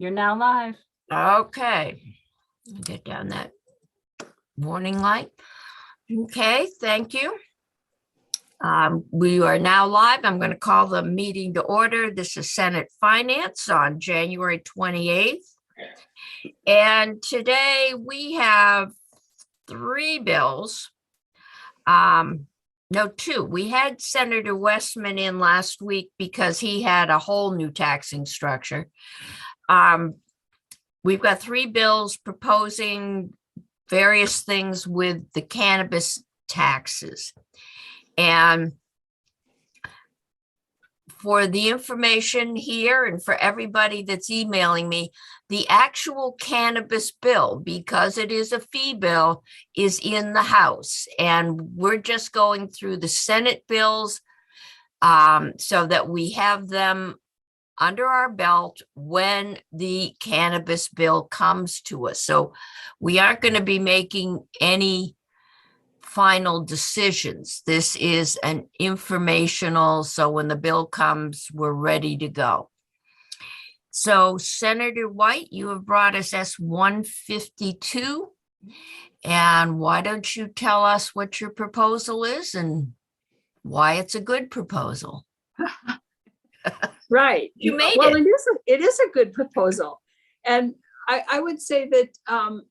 You're now live. Okay, get down that warning light. Okay, thank you. We are now live. I'm going to call the meeting to order. This is Senate Finance on January 28th. And today we have three bills. No, two. We had Senator Westman in last week because he had a whole new taxing structure. We've got three bills proposing various things with the cannabis taxes. And for the information here and for everybody that's emailing me, the actual cannabis bill, because it is a fee bill, is in the House. And we're just going through the Senate bills so that we have them under our belt when the cannabis bill comes to us. So we aren't going to be making any final decisions. This is an informational, so when the bill comes, we're ready to go. So Senator White, you have brought us S-152. And why don't you tell us what your proposal is and why it's a good proposal? Right. You made well, it. It is a good proposal. And I would say that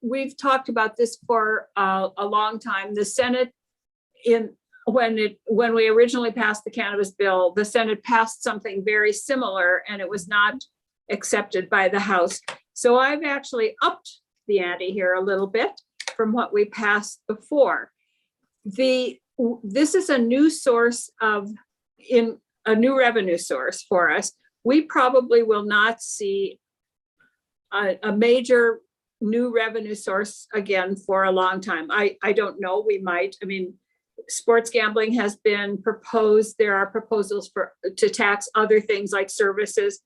we've talked about this for a long time. The Senate, when we originally passed the cannabis bill, the Senate passed something very similar and it was not accepted by the House. So I've actually upped the ante here a little bit from what we passed before. This is a new source a new revenue source for us. We probably will not see a major new revenue source again for a long time. I don't know, we might. I mean, sports gambling has been proposed. There are proposals to tax other things like services.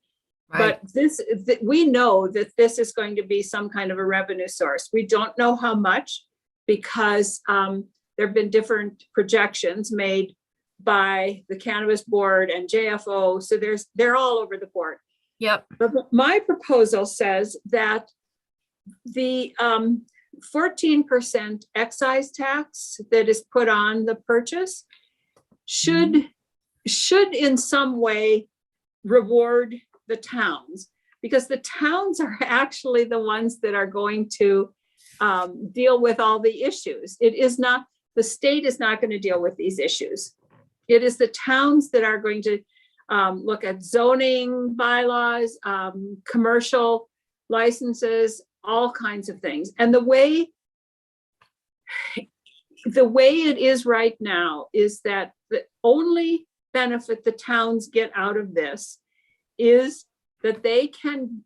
Right. But we know that this is going to be some kind of a revenue source. We don't know how much because there have been different projections made by the Cannabis Board and JFO. So they're all over the board. Yep. But my proposal says that the 14% excise tax that is put on the purchase should in some way reward the towns, because the towns are actually the ones that are going to deal with all the issues. It is not, the state is not going to deal with these issues. It is the towns that are going to look at zoning bylaws, commercial licenses, all kinds of things. And the way it is right now is that the only benefit the towns get out of this is that they can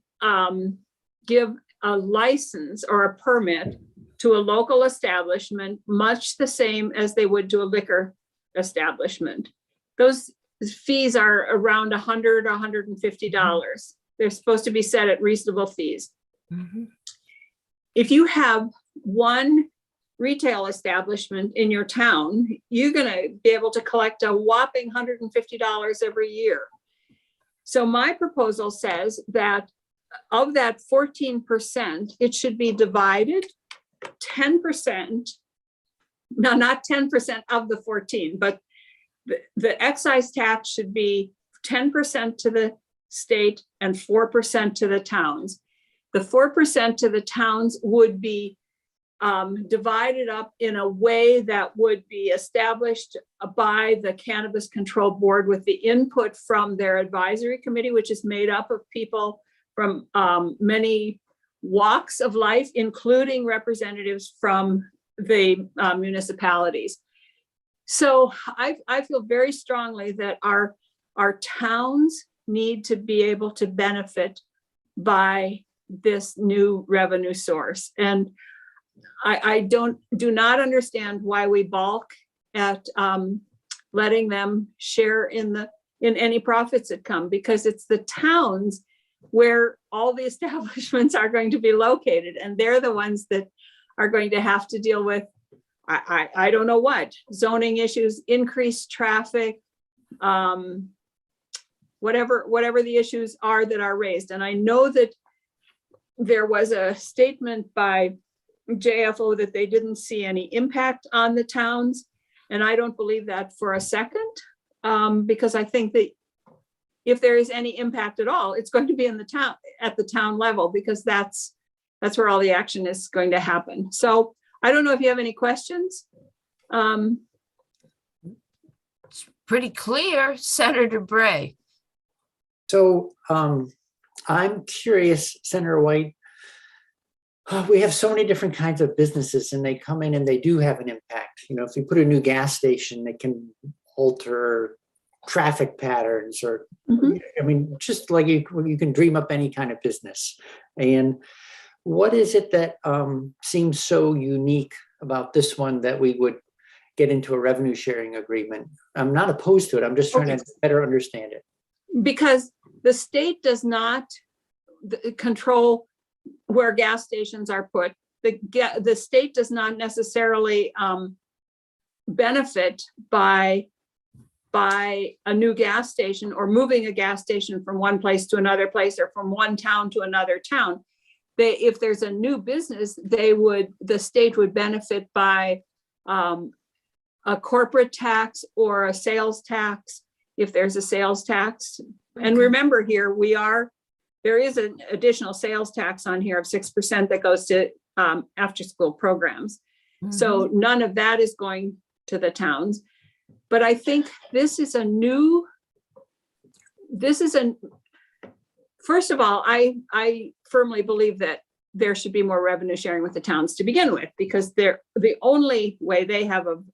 give a license or a permit to a local establishment, much the same as they would to a liquor establishment. Those fees are around $100 or $150. They're supposed to be set at reasonable fees. Mm-hmm. If you have one retail establishment in your town, you're going to be able to collect a whopping $150 every year. So my proposal says that of that 14%, it should be divided 10%. No, not 10% of the 14, but the excise tax should be 10% to the state and 4% to the towns. The 4% to the towns would be divided up in a way that would be established by the Cannabis Control Board with the input from their advisory committee, which is made up of people from many walks of life, including representatives from the municipalities. So I feel very strongly that our towns need to be able to benefit by this new revenue source. And I do not understand why we balk at letting them share in any profits that come, because it's the towns where all the establishments are going to be located, and they're the ones that are going to have to deal with, I don't know what, zoning issues, increased traffic, whatever the issues are that are raised. And I know that there was a statement by JFO that they didn't see any impact on the towns. And I don't believe that for a second, because I think that if there is any impact at all, it's going to be in the town, at the town level, because that's where all the action is going to happen. So I don't know if you have any questions. Pretty clear, Senator Bray. So I'm curious, Senator White, we have so many different kinds of businesses and they come in and they do have an impact. You know, if you put a new gas station, it can alter traffic patterns or, I mean, just like you can dream up any kind of business. And what is it that seems so unique about this one that we would get into a revenue sharing agreement? I'm not opposed to it. I'm just trying to better understand it. Because the state does not control where gas stations are put. The state does not necessarily benefit by a new gas station or moving a gas station from one place to another place or from one town to another town. If there's a new business, the state would benefit by a corporate tax or a sales tax, if there's a sales tax. And remember here, there is an additional sales tax on here of 6% that goes to after school programs. So none of that is going to the towns. But I think first of all, I firmly believe that there should be more revenue sharing with the towns to begin with, because the only way they have of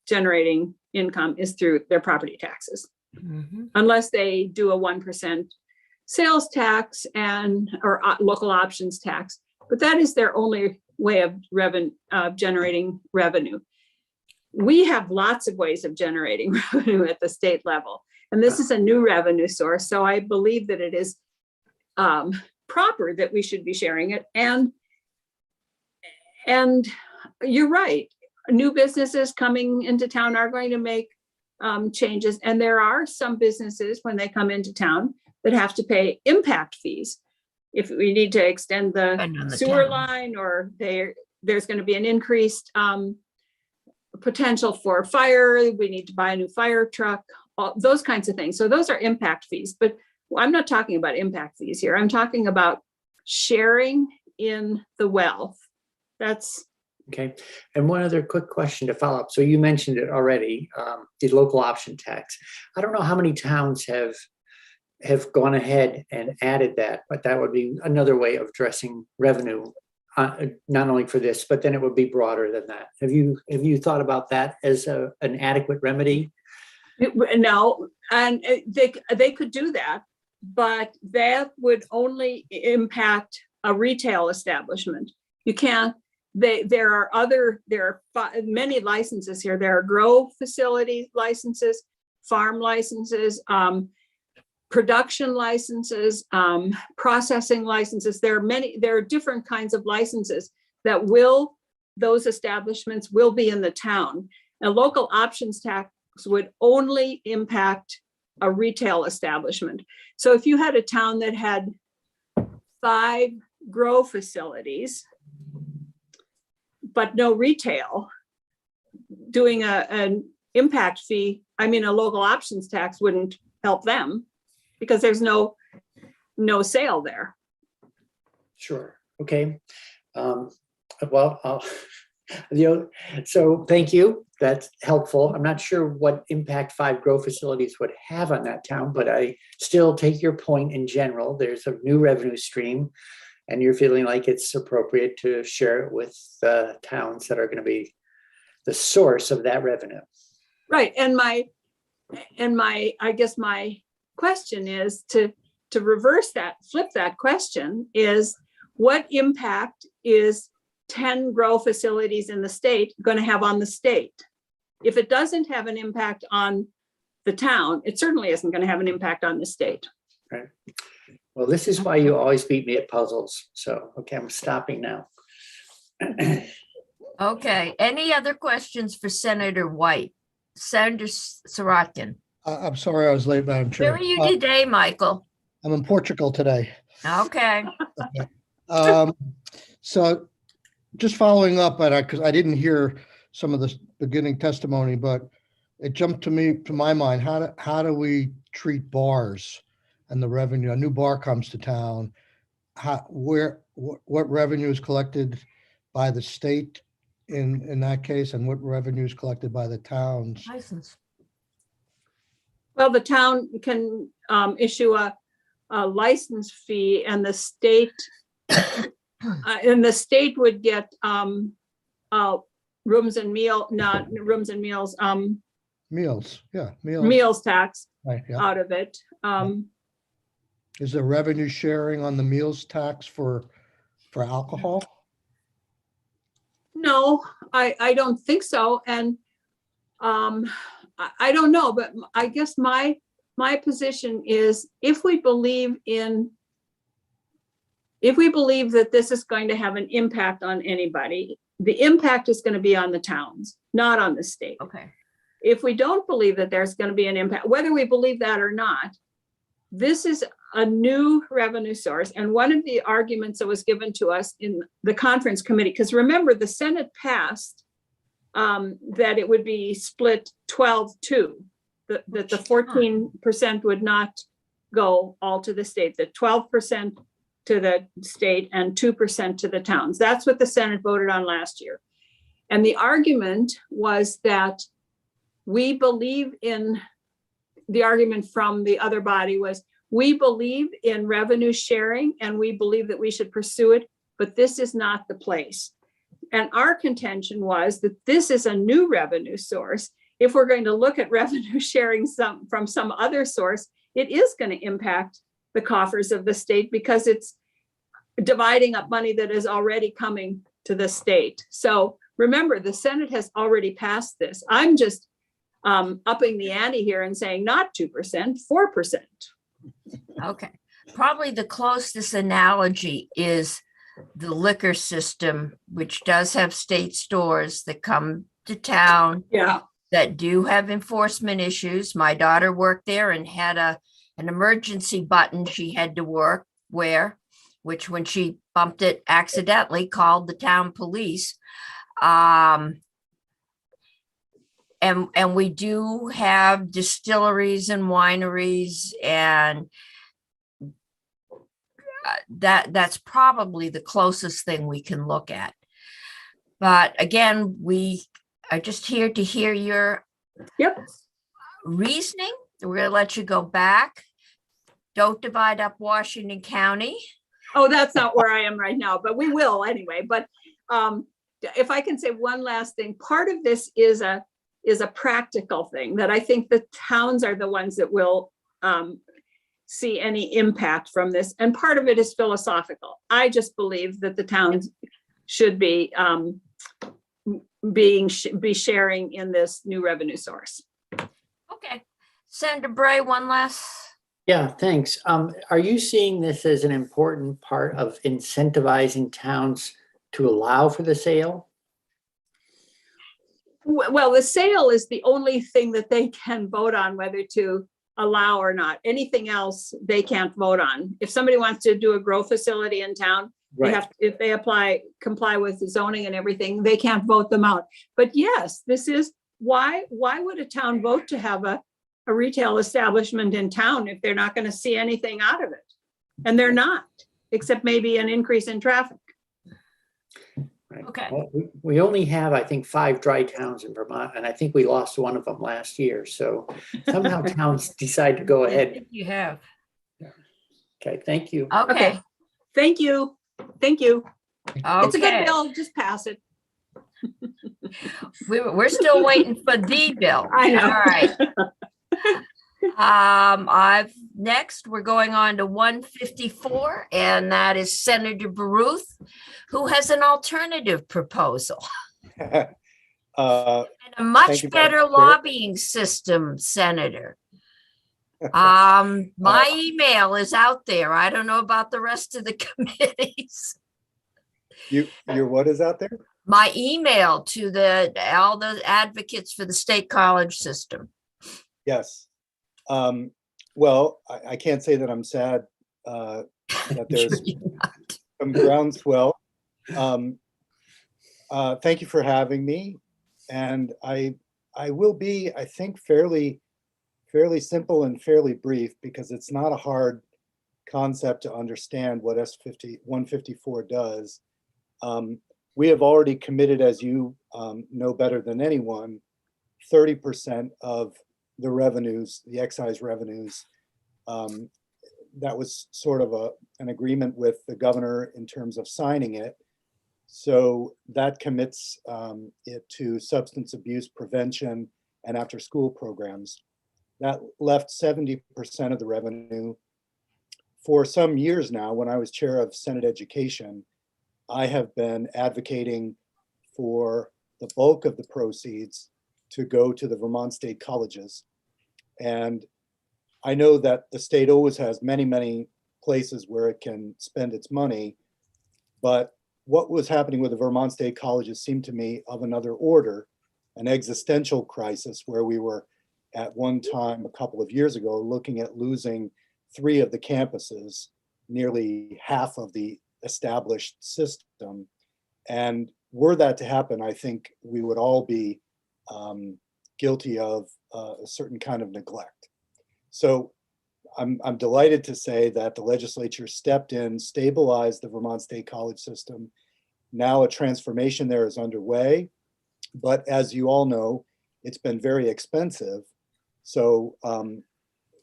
generating income is through their property taxes. Unless they do a 1% sales tax or local options tax, but that is their only way of generating revenue. We have lots of ways of generating revenue at the state level, and this is a new revenue source. So I believe that it is proper that we should be sharing it. And you're right, new businesses coming into town are going to make changes, and there are some businesses when they come into town that have to pay impact fees. If we need to extend the sewer line, or there's going to be an increased potential for fire, we need to buy a new fire truck, those kinds of things. So those are impact fees, but I'm not talking about impact fees here. I'm talking about sharing in the wealth. That's okay. And one other quick question to follow up. So you mentioned it already, the local option tax. I don't know how many towns have gone ahead and added that, but that would be another way of addressing revenue, not only for this, but then it would be broader than that. Have you thought about that as an adequate remedy? No, and they could do that, but that would only impact a retail establishment. You can't. There are many licenses here. There are grow facility licenses, farm licenses, production licenses, processing licenses. There are different kinds of licenses that those establishments will be in the town. A local options tax would only impact a retail establishment. So if you had a town that had 5 grow facilities, but no retail, doing an impact fee, a local options tax wouldn't help them, because there's no sale there. Sure. Okay. Well, so thank you. That's helpful. I'm not sure what impact 5 grow facilities would have on that town, but I still take your point in general. There's a new revenue stream, and you're feeling like it's appropriate to share it with the towns that are going to be the source of that revenue. Right. And I guess my question is to reverse that, flip that question, is what impact is 10 grow facilities in the state going to have on the state? If it doesn't have an impact on the town, it certainly isn't going to have an impact on the state. Right. Well, this is why you always beat me at puzzles. So, okay, I'm stopping now. Okay, any other questions for Senator White? Senator Sorokin. I'm sorry I was late, Madam Chair. Where are you today, Michael? I'm in Portugal today. Okay. So just following up on it, because I didn't hear some of the beginning testimony, but it jumped to my mind, how do we treat bars and the revenue? A new bar comes to town. What revenue is collected by the state in that case, and what revenue is collected by the towns? License. Well, the town can issue a license fee, and the state would get rooms and meals, Meals, yeah, meals tax right, yeah. out of it. Is there revenue sharing on the meals tax for alcohol? No, I don't think so. And I don't know, but I guess my position is if we believe that this is going to have an impact on anybody, the impact is going to be on the towns, not on the state. Okay. If we don't believe that there's going to be an impact, whether we believe that or not, this is a new revenue source. And one of the arguments that was given to us in the conference committee, because remember, the Senate passed that it would be split 12-2, that the 14% would not go all to the state, the 12% to the state and 2% to the towns. That's what the Senate voted on last year. And the argument was that we believe in, the argument from the other body was, we believe in revenue sharing and we believe that we should pursue it, but this is not the place. And our contention was that this is a new revenue source. If we're going to look at revenue sharing from some other source, it is going to impact the coffers of the state because it's dividing up money that is already coming to the state. So remember, the Senate has already passed this. I'm just upping the ante here and saying not 2%, 4%. Okay. Probably the closest analogy is the liquor system, which does have state stores that come to town. Yeah. That do have enforcement issues. My daughter worked there and had an emergency button she had to wear, which when she bumped it accidentally called the town police. And we do have distilleries and wineries, and that's probably the closest thing we can look at. But again, we are just here to hear your reasoning. We're going to let you go back. Don't divide up Washington County. Oh, that's not where I am right now, but we will anyway. But if I can say one last thing, part of this is a practical thing that I think the towns are the ones that will see any impact from this. And part of it is philosophical. I just believe that the towns should be sharing in this new revenue source. Okay. Senator Bray, one last. Yeah, thanks. Are you seeing this as an important part of incentivizing towns to allow for the sale? Well, the sale is the only thing that they can vote on whether to allow or not. Anything else they can't vote on. If somebody wants to do a grow facility in town, Right. they have to, if they comply with the zoning and everything, they can't vote them out. But yes, this is why would a town vote to have a retail establishment in town if they're not going to see anything out of it? And they're not, except maybe an increase in traffic. Right. Okay. Well, we only have, I think, 5 dry towns in Vermont, and I think we lost one of them last year. So somehow towns decide to go I ahead. think you have. Okay, thank you. Okay. Thank you. Thank you. It's a good Okay. bill. Just pass it. We're still waiting for the bill. I know. All right. Next, we're going on to 154, and that is Senator Baruth, who has an alternative proposal. Uh, And a Thank much you, better Madam Chair. lobbying system, Senator. My email is out there. I don't know about the rest of the committees. your what is out there? My email to all the advocates for the state college system. Yes. Well, I can't say that I'm sad that there's You're not. some groundswell. Um, Thank you for having me. And I will be, I think, fairly simple and fairly brief because it's not a hard concept to understand what S154 does. We have already committed, as you know better than anyone, 30% of the revenues, the excise revenues. That was sort of an agreement with the governor in terms of signing it. So that commits it to substance abuse prevention and after school programs. That left 70% of the revenue. For some years now, when I was chair of Senate Education, I have been advocating for the bulk of the proceeds to go to the Vermont State Colleges. And I know that the state always has many places where it can spend its money, but what was happening with the Vermont State Colleges seemed to me of another order, an existential crisis where we were at one time a couple of years ago looking at losing 3 of the campuses, nearly half of the established system. And were that to happen, I think we would all be guilty of a certain kind of neglect. So I'm delighted to say that the legislature stepped in, stabilized the Vermont State College system. Now a transformation there is underway, but as you all know, it's been very expensive. So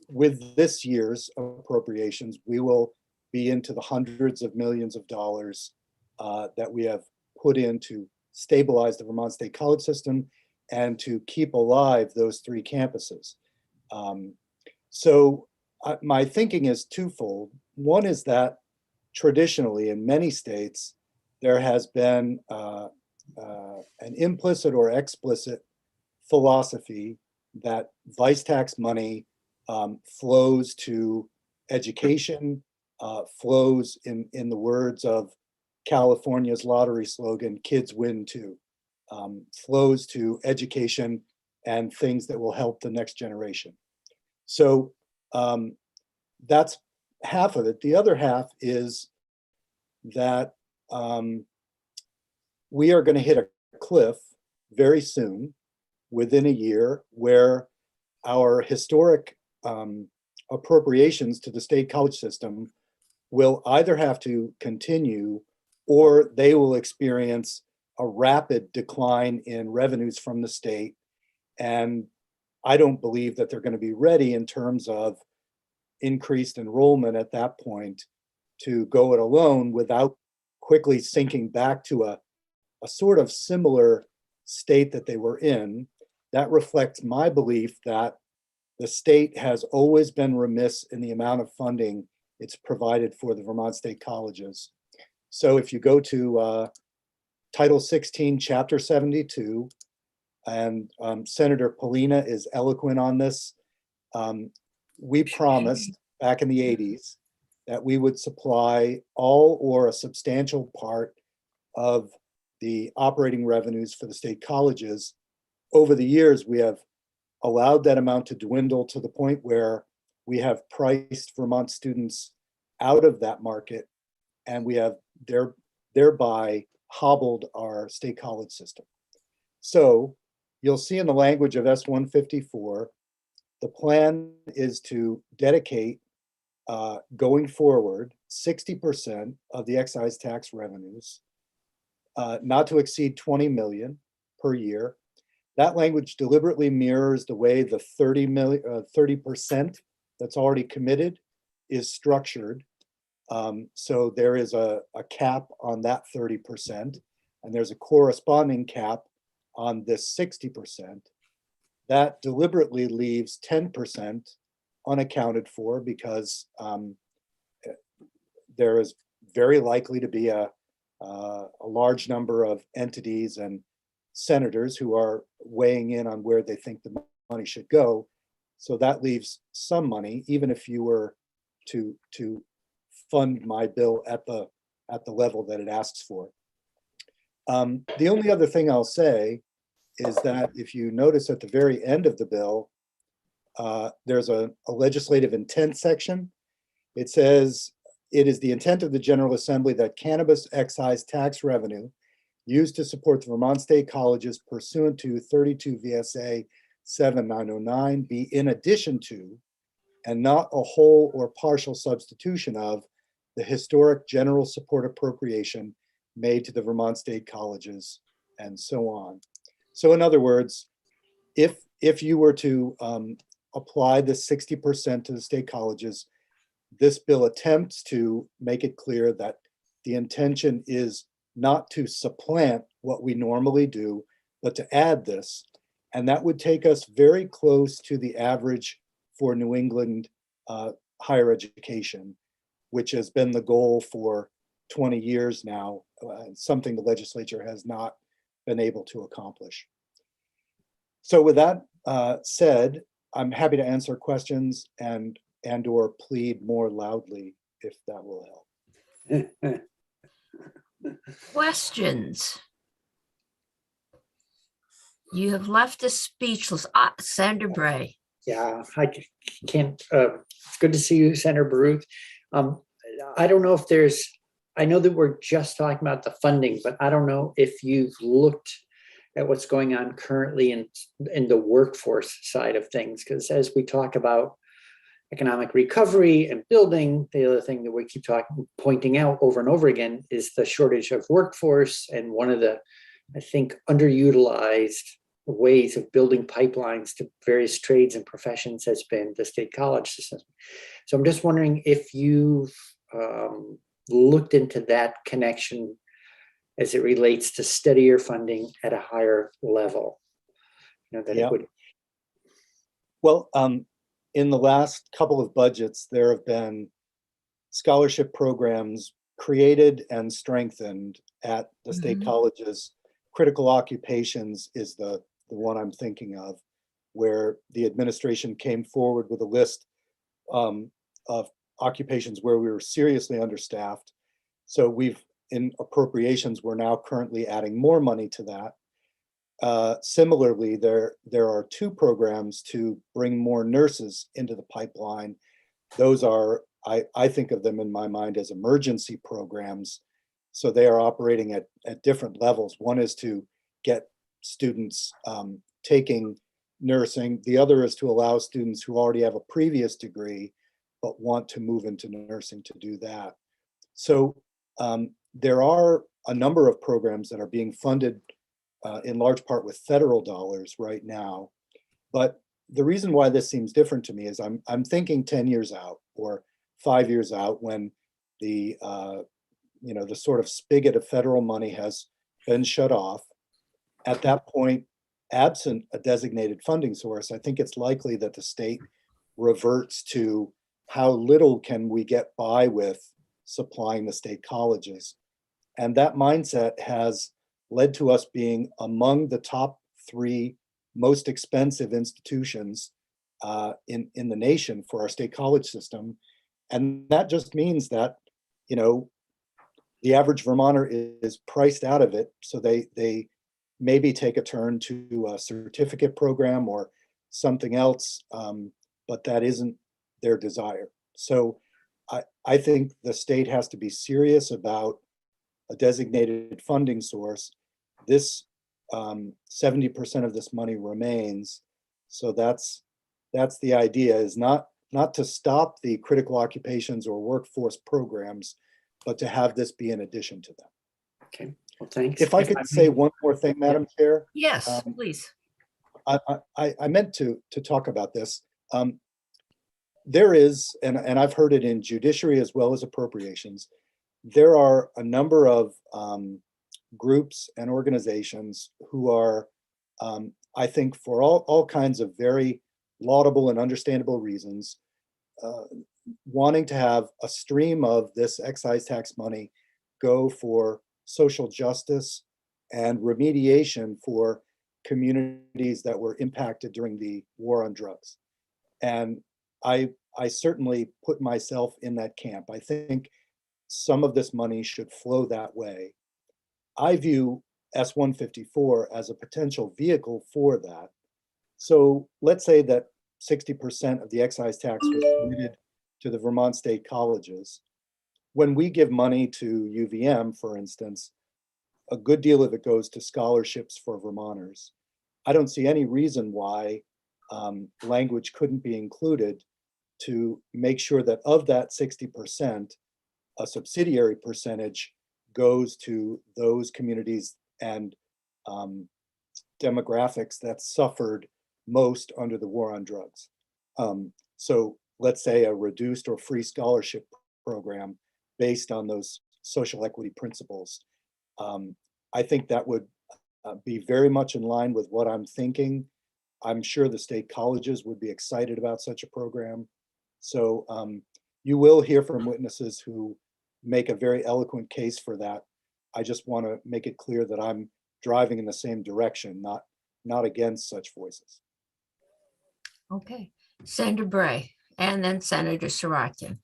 with this year's appropriations, we will be into the hundreds of millions of dollars that we have put in to stabilize the Vermont State College system and to keep alive those 3 campuses. So my thinking is twofold. One is that traditionally in many states, there has been an implicit or explicit philosophy that vice tax money flows to education, flows in the words of California's lottery slogan, kids win too, flows to education and things that will help the next generation. So that's half of it. The other half is that we are going to hit a cliff very soon, within a year, where our historic appropriations to the state college system will either have to continue or they will experience a rapid decline in revenues from the state. And I don't believe that they're going to be ready in terms of increased enrollment at that point to go it alone without quickly sinking back to a sort of similar state that they were in. That reflects my belief that the state has always been remiss in the amount of funding it's provided for the Vermont State Colleges. So if you go to Title 16, Chapter 72, and Senator Polina is eloquent on this, we promised back in the 80s that we would supply all or a substantial part of the operating revenues for the state colleges. Over the years, we have allowed that amount to dwindle to the point where we have priced Vermont students out of that market, and we have thereby hobbled our state college system. So you'll see in the language of S154, the plan is to dedicate going forward 60% of the excise tax revenues, not to exceed 20 million per year. That language deliberately mirrors the way the 30% that's already committed is structured. So there is a cap on that 30%, and there's a corresponding cap on this 60%. That deliberately leaves 10% unaccounted for because there is very likely to be a large number of entities and senators who are weighing in on where they think the money should go. So that leaves some money, even if you were to fund my bill at the level that it asks for. The only other thing I'll say is that if you notice at the very end of the bill, there's a legislative intent section. It says it is the intent of the General Assembly that cannabis excise tax revenue used to support the Vermont State Colleges pursuant to 32 VSA 7909 be in addition to, and not a whole or partial substitution of, the historic general support appropriation made to the Vermont State Colleges, and so on. So in other words, if you were to apply the 60% to the state colleges, this bill attempts to make it clear that the intention is not to supplant what we normally do, but to add this. And that would take us very close to the average for New England higher education, which has been the goal for 20 years now, something the legislature has not been able to accomplish. So with that said, I'm happy to answer questions and or plead more loudly if that will help. Questions? You have left us speechless. Senator Bray. Yeah, I can't, it's good to see you, Senator Baruch. I don't know if there's, I know that we're just talking about the funding, but I don't know if you've looked at what's going on currently in the workforce side of things, because as we talk about economic recovery and building, the other thing that we keep pointing out over and over again is the shortage of workforce. And one of the, I think, underutilized ways of building pipelines to various trades and professions has been the state college system. So I'm just wondering if you've looked into that connection as it relates to steadier funding at a higher level. You know, that it would. Well, in the last couple of budgets, there have been scholarship programs created and strengthened at the state colleges. Critical occupations is the one I'm thinking of, where the administration came forward with a list of occupations where we were seriously understaffed. So we've, in appropriations, we're now currently adding more money to that. Similarly, there are two programs to bring more nurses into the pipeline. Those are, I think of them in my mind as emergency programs. So they are operating at different levels. One is to get students taking nursing. The other is to allow students who already have a previous degree but want to move into nursing to do that. So there are a number of programs that are being funded in large part with federal dollars right now. But the reason why this seems different to me is I'm thinking 10 years out or 5 years out, when the the sort of spigot of federal money has been shut off. At that point, absent a designated funding source, I think it's likely that the state reverts to how little can we get by with supplying the state colleges. And that mindset has led to us being among the top 3 most expensive institutions in the nation for our state college system. And that just means that, the average Vermonter is priced out of it. So they maybe take a turn to a certificate program or something else, but that isn't their desire. So I think the state has to be serious about a designated funding source. This 70% of this money remains. So that's the idea, is not to stop the critical occupations or workforce programs, but to have this be in addition to them. Okay, well, thanks. If I could say one more thing, Madam Chair. Yes, please. I meant to talk about this. There is, and I've heard it in judiciary as well as appropriations, there are a number of groups and organizations who are, I think, for all kinds of very laudable and understandable reasons, wanting to have a stream of this excise tax money go for social justice and remediation for communities that were impacted during the war on drugs. And I certainly put myself in that camp. I think some of this money should flow that way. I view S-154 as a potential vehicle for that. So let's say that 60% of the excise tax was committed to the Vermont state colleges. when we give money to UVM, for instance, a good deal of it goes to scholarships for Vermonters. I don't see any reason why language couldn't be included to make sure that of that 60%, a subsidiary percentage goes to those communities and demographics that suffered most under the war on drugs. So let's say a reduced or free scholarship program based on those social equity principles. I think that would be very much in line with what I'm thinking. I'm sure the state colleges would be excited about such a program. So you will hear from witnesses who make a very eloquent case for that. I just want to make it clear that I'm driving in the same direction, not against such voices. Okay, Senator Bray, and then Senator Sarakian.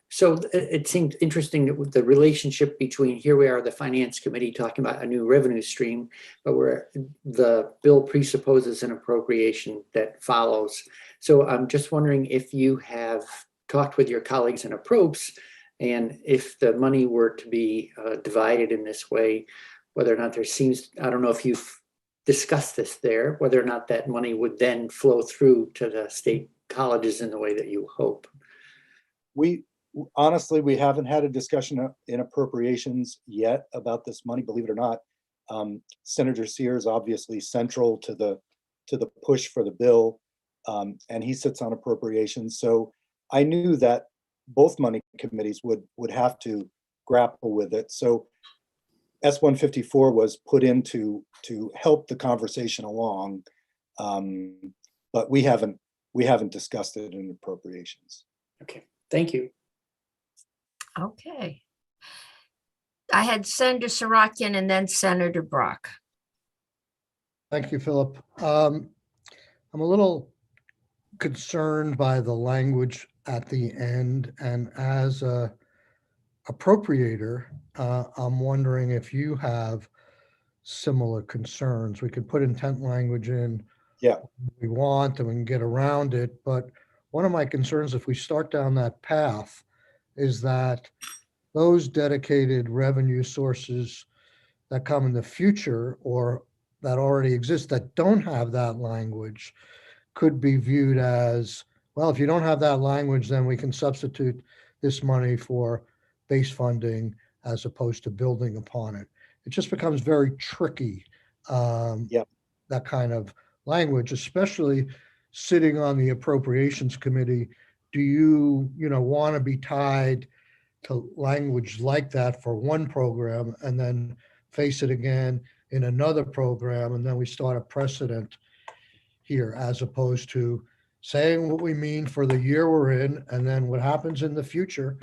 So it seemed interesting that with the relationship between, here we are, the Finance Committee talking about a new revenue stream, but where the bill presupposes an appropriation that follows. So I'm just wondering if you have talked with your colleagues in approps, and if the money were to be divided in this way, whether or not there seems, I don't know if you've discussed this there, whether or not that money would then flow through to the state colleges in the way that you hope. Honestly, we haven't had a discussion in appropriations yet about this money, believe it or not. Senator Sears is obviously central to the push for the bill, and he sits on appropriations. So I knew that both money committees would have to grapple with it. So S-154 was put in to help the conversation along, but we haven't discussed it in appropriations. Okay, thank you. Okay. I had Senator Sarakian and then Senator Brock. Thank you, Philip. I'm a little concerned by the language at the end, and as a appropriator, I'm wondering if you have similar concerns. We could put intent language in we want and we can get around it, but one of my concerns, if we start down that path, is that those dedicated revenue sources that come in the future or that already exist that don't have that language could be viewed as, well, if you don't have that language, then we can substitute this money for base funding as opposed to building upon it. It just becomes very tricky, that kind of language, especially sitting on the appropriations committee. Do you want to be tied to language like that for one program and then face it again in another program, and then we start a precedent here, as opposed to saying what we mean for the year we're in, and then what happens in the future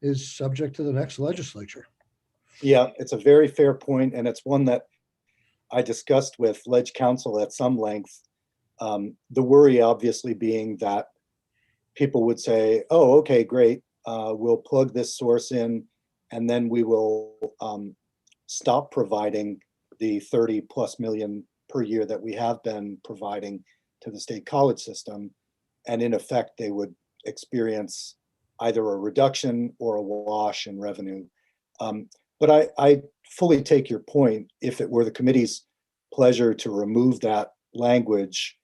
is subject to the next legislature? Yeah, it's a very fair point, and it's one that I discussed with Ledge Council at some length. The worry obviously being that people would say, oh, okay, great. We'll plug this source in, and then we will stop providing the 30+ million per year that we have been providing to the state college system. And in effect, they would experience either a reduction or a wash in revenue. But I fully take your point. If it were the committee's pleasure to remove that language,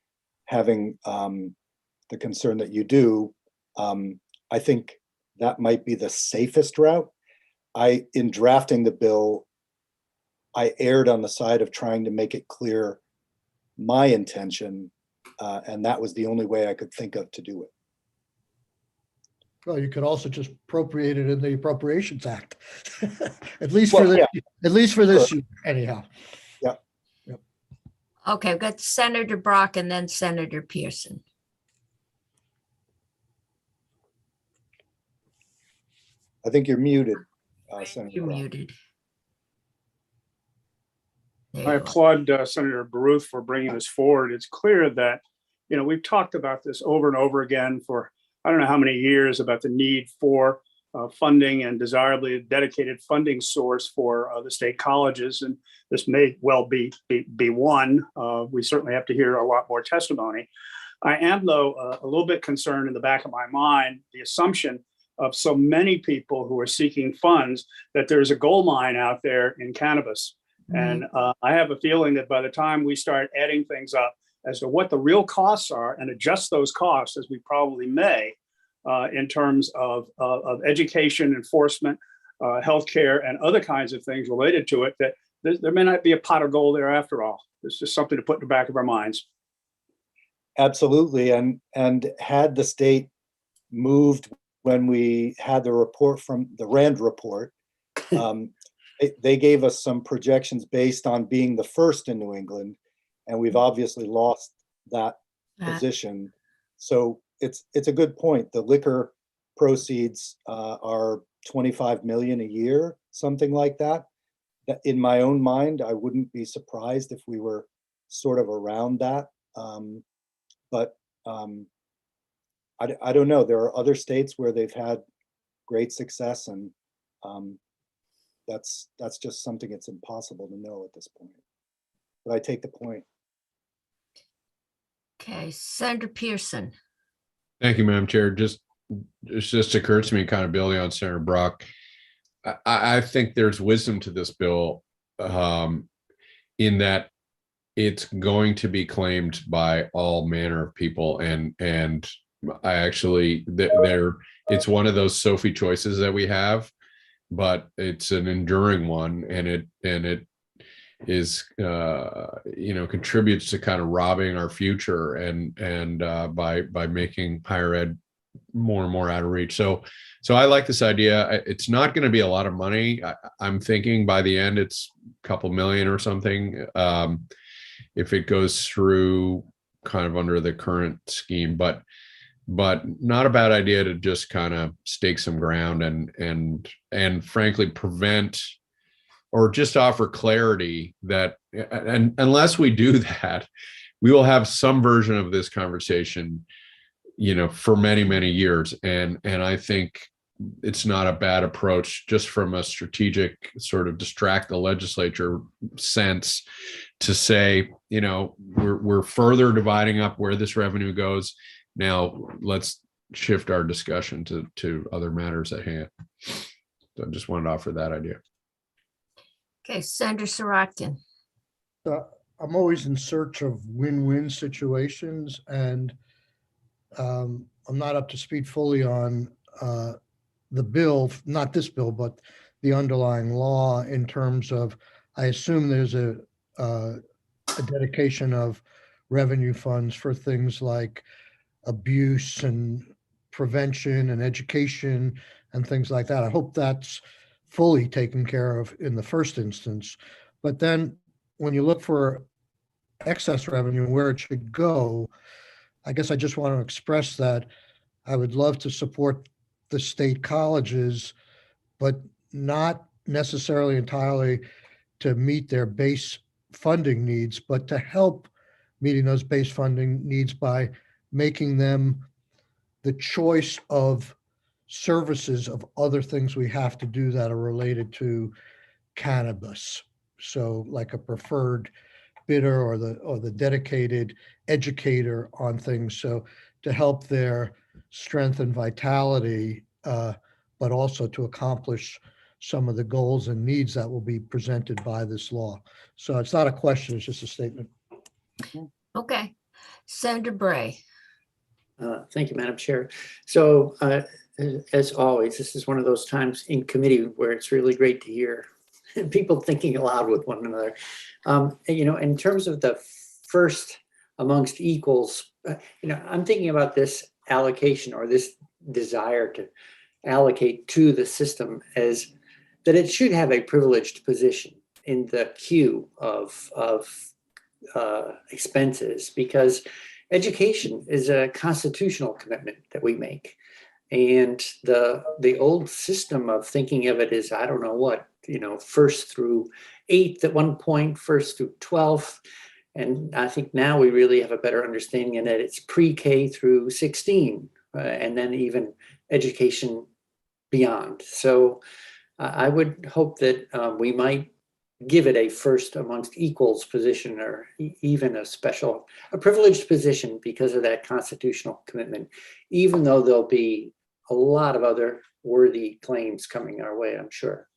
having the concern that you do, I think that might be the safest route. In drafting the bill, I erred on the side of trying to make it clear my intention, and that was the only way I could think of to do it. Well, you could also just appropriate it in the Appropriations Act, at least for this year, anyhow. Yeah. Yep. Okay, I've got Senator Brock and then Senator Pearson. I think you're muted, Senator You're Brock. muted. There I you are. applaud Senator Baruth for bringing this forward. It's clear that, we've talked about this over and over again for I don't know how many years about the need for funding and desirably a dedicated funding source for the state colleges. And this may well be one. We certainly have to hear a lot more testimony. I am, though, a little bit concerned in the back of my mind, the assumption of so many people who are seeking funds that there's a gold mine out there in cannabis. And I have a feeling that by the time we start adding things up as to what the real costs are and adjust those costs, as we probably may, in terms of education, enforcement, healthcare, and other kinds of things related to it, that there may not be a pot of gold there after all. It's just something to put in the back of our minds. Absolutely. And had the state moved when we had the report from the RAND report, they gave us some projections based on being the first in New England, and we've obviously lost that position. So it's a good point. The liquor proceeds are 25 million a year, something like that. In my own mind, I wouldn't be surprised if we were sort of around that. But I don't know. There are other states where they've had great success, and that's just something it's impossible to know at this point. But I take the point. Okay, Senator Pearson. Thank you, Madam Chair. It just occurs to me, kind of building on Senator Brock. I think there's wisdom to this bill, in that it's going to be claimed by all manner of people, and I actually it's one of those Sophie choices that we have, but it's an enduring one, and it is contributes to kind of robbing our future and by making higher ed more and more out of reach. So I like this idea. It's not going to be a lot of money. I'm thinking by the end it's a couple million or something, if it goes through kind of under the current scheme, but not a bad idea to just kind of stake some ground and frankly prevent or just offer clarity that, and unless we do that, we will have some version of this conversation, for many, many years. And I think it's not a bad approach, just from a strategic sort of distract the legislature sense, to say, we're further dividing up where this revenue goes. Now let's shift our discussion to other matters at hand. So I just wanted to offer that idea. Okay, Senator Sorokin. I'm always in search of win-win situations, and I'm not up to speed fully on the bill, not this bill, but the underlying law, in terms of, I assume there's a dedication of revenue funds for things like abuse and prevention and education and things like that. I hope that's fully taken care of in the first instance. But then when you look for excess revenue and where it should go, I guess I just want to express that I would love to support the state colleges, but not necessarily entirely to meet their base funding needs, but to help meeting those base funding needs by making them the choice of services of other things we have to do that are related to cannabis. So like a preferred bidder or the dedicated educator on things. So to help their strength and vitality, but also to accomplish some of the goals and needs that will be presented by this law. So it's not a question, it's just a statement. Okay, Senator Bray. Thank you, Madam Chair. So as always, this is one of those times in committee where it's really great to hear people thinking aloud with one another. In terms of the first amongst equals, I'm thinking about this allocation or this desire to allocate to the system as that it should have a privileged position in the queue of expenses, because education is a constitutional commitment that we make. And the old system of thinking of it as, I don't know what, first through 8th at one point, first through 12th. And I think now we really have a better understanding in that it's pre-K through 16, and then even education beyond. So I would hope that we might give it a first amongst equals position, or even a privileged position because of that constitutional commitment, even though there'll be a lot of other worthy claims coming our way, I'm sure.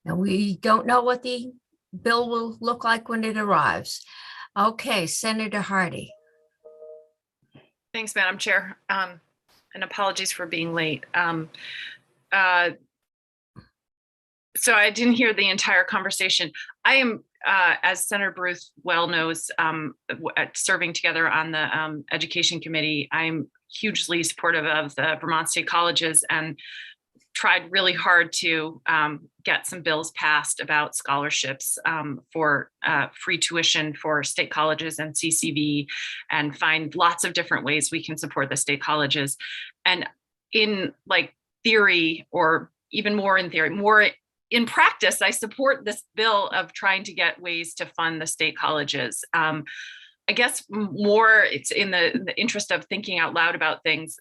And we don't know what the bill will look like when it arrives. Okay, Senator Hardy. Thanks, Madam Chair. And apologies for being late. So I didn't hear the entire conversation. I am, as Senator Bruce well knows, serving together on the Education Committee, I'm hugely supportive of the Vermont State Colleges and tried really hard to get some bills passed about scholarships for free tuition for state colleges and CCV, and find lots of different ways we can support the state colleges. And in like theory, or even more in theory, more in practice, I support this bill of trying to get ways to fund the state colleges. I guess more it's in the interest of thinking out loud about things.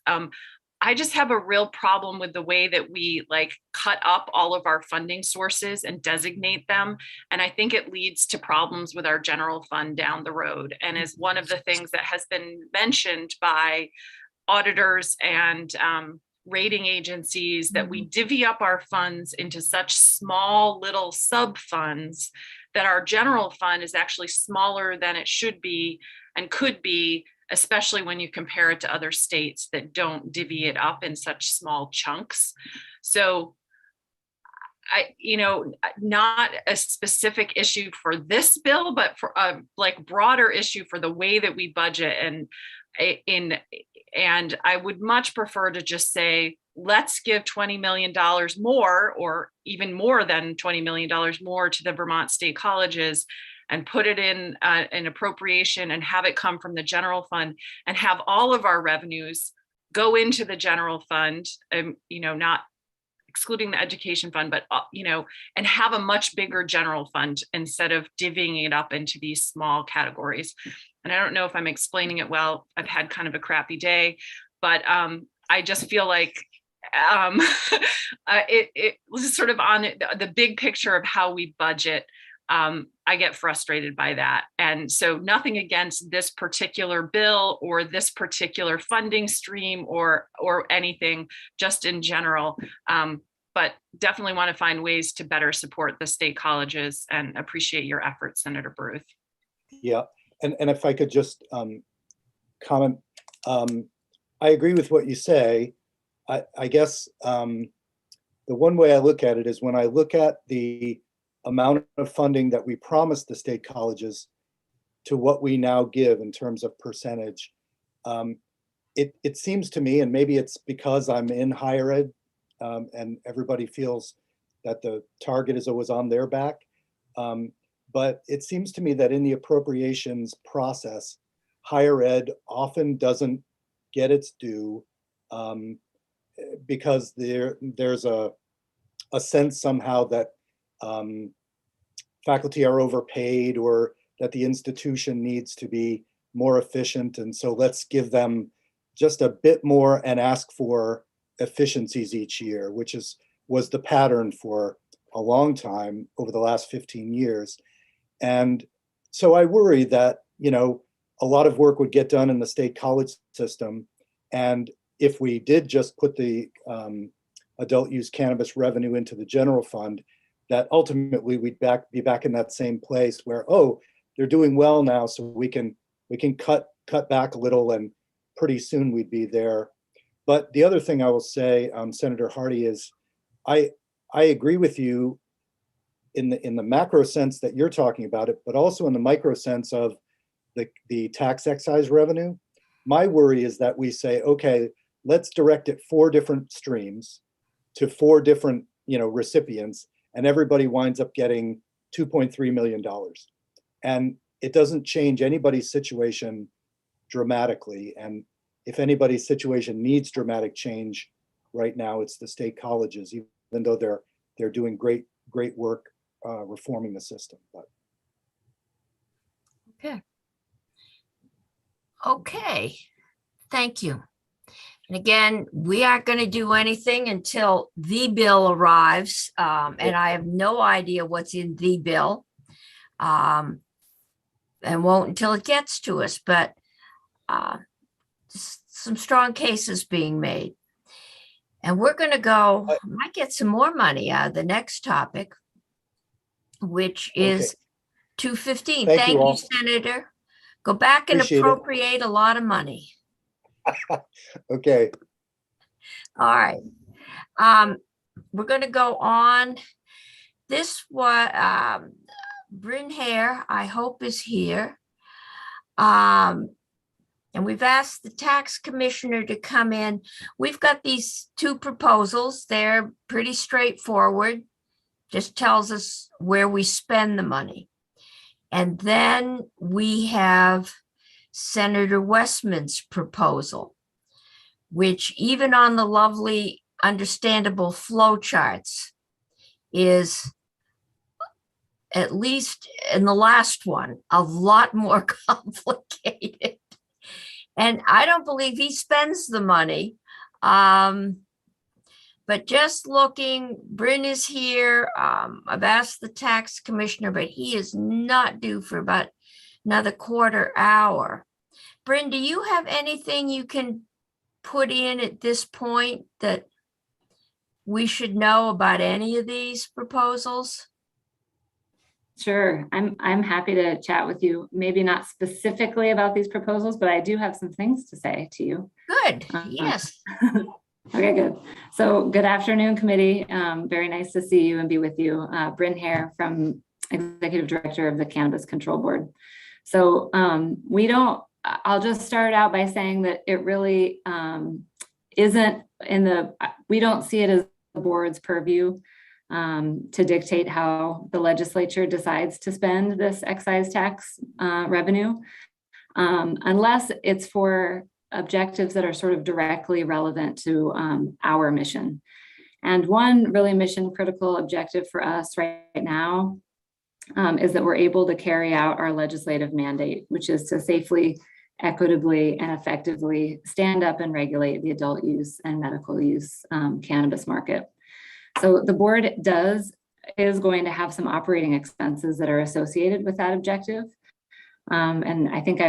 I just have a real problem with the way that we like cut up all of our funding sources and designate them. And I think it leads to problems with our general fund down the road. And is one of the things that has been mentioned by auditors and rating agencies, that we divvy up our funds into such small little sub funds that our general fund is actually smaller than it should be and could be, especially when you compare it to other states that don't divvy it up in such small chunks. So not a specific issue for this bill, but for a like broader issue for the way that we budget. And I would much prefer to just say, let's give $20 million more, or even more than $20 million more to the Vermont State Colleges, and put it in an appropriation and have it come from the general fund, and have all of our revenues go into the general fund, not excluding the education fund, but, and have a much bigger general fund instead of divvying it up into these small categories. And I don't know if I'm explaining it well. I've had kind of a crappy day, but I just feel like it was sort of on the big picture of how we budget. I get frustrated by that. And so nothing against this particular bill or this particular funding stream or anything, just in general. But definitely want to find ways to better support the state colleges, and appreciate your efforts, Senator Bruce. Yeah, and if I could just comment, I agree with what you say. I guess the one way I look at it is when I look at the amount of funding that we promised the state colleges to what we now give in terms of percentage, it seems to me, and maybe it's because I'm in higher ed and everybody feels that the target is always on their back, but it seems to me that in the appropriations process, higher ed often doesn't get its due because there's a sense somehow that faculty are overpaid, or that the institution needs to be more efficient. And so let's give them just a bit more and ask for efficiencies each year, which was the pattern for a long time over the last 15 years. And so I worry that, a lot of work would get done in the state college system. And if we did just put the adult use cannabis revenue into the general fund, that ultimately we'd be back in that same place where, oh, they're doing well now, so we can cut back a little, and pretty soon we'd be there. But the other thing I will say, Senator Hardy, is I agree with you in the macro sense that you're talking about it, but also in the micro sense of the tax excise revenue. My worry is that we say, okay, let's direct it 4 different streams to 4 different recipients, and everybody winds up getting $2.3 million. And it doesn't change anybody's situation dramatically. And if anybody's situation needs dramatic change right now, it's the state colleges, even though they're doing great work reforming the system. But. Okay, thank you. And again, we aren't going to do anything until the bill arrives, and I have no idea what's in the bill, and won't until it gets to us. But some strong cases being made. And we're going to go, might get some more money out of the next topic, which is 215. Thank Thank you you, all. Senator. Go back and Appreciate it. appropriate a lot of money. Okay, All right. We're going to go on. This was Bryn Hare, I hope, is here. And we've asked the tax commissioner to come in. We've got these two proposals. They're pretty straightforward. Just tells us where we spend the money. And then we have Senator Westman's proposal, which even on the lovely, understandable flow charts is, at least in the last one, a lot more complicated. And I don't believe he spends the money. But just looking, Bryn is here. I've asked the tax commissioner, but he is not due for about another quarter hour. Bryn, do you have anything you can put in at this point that we should know about any of these proposals? Sure, I'm happy to chat with you. Maybe not specifically about these proposals, but I do have some things to say to you. Good, yes. Okay, good. So good afternoon, committee. Very nice to see you and be with you. Bryn Hare, from Executive Director of the Cannabis Control Board. So I'll just start out by saying that it really isn't we don't see it as the board's purview to dictate how the legislature decides to spend this excise tax revenue, unless it's for objectives that are sort of directly relevant to our mission. And one really mission critical objective for us right now is that we're able to carry out our legislative mandate, which is to safely, equitably, and effectively stand up and regulate the adult use and medical use cannabis market. So the board is going to have some operating expenses that are associated with that objective. And I think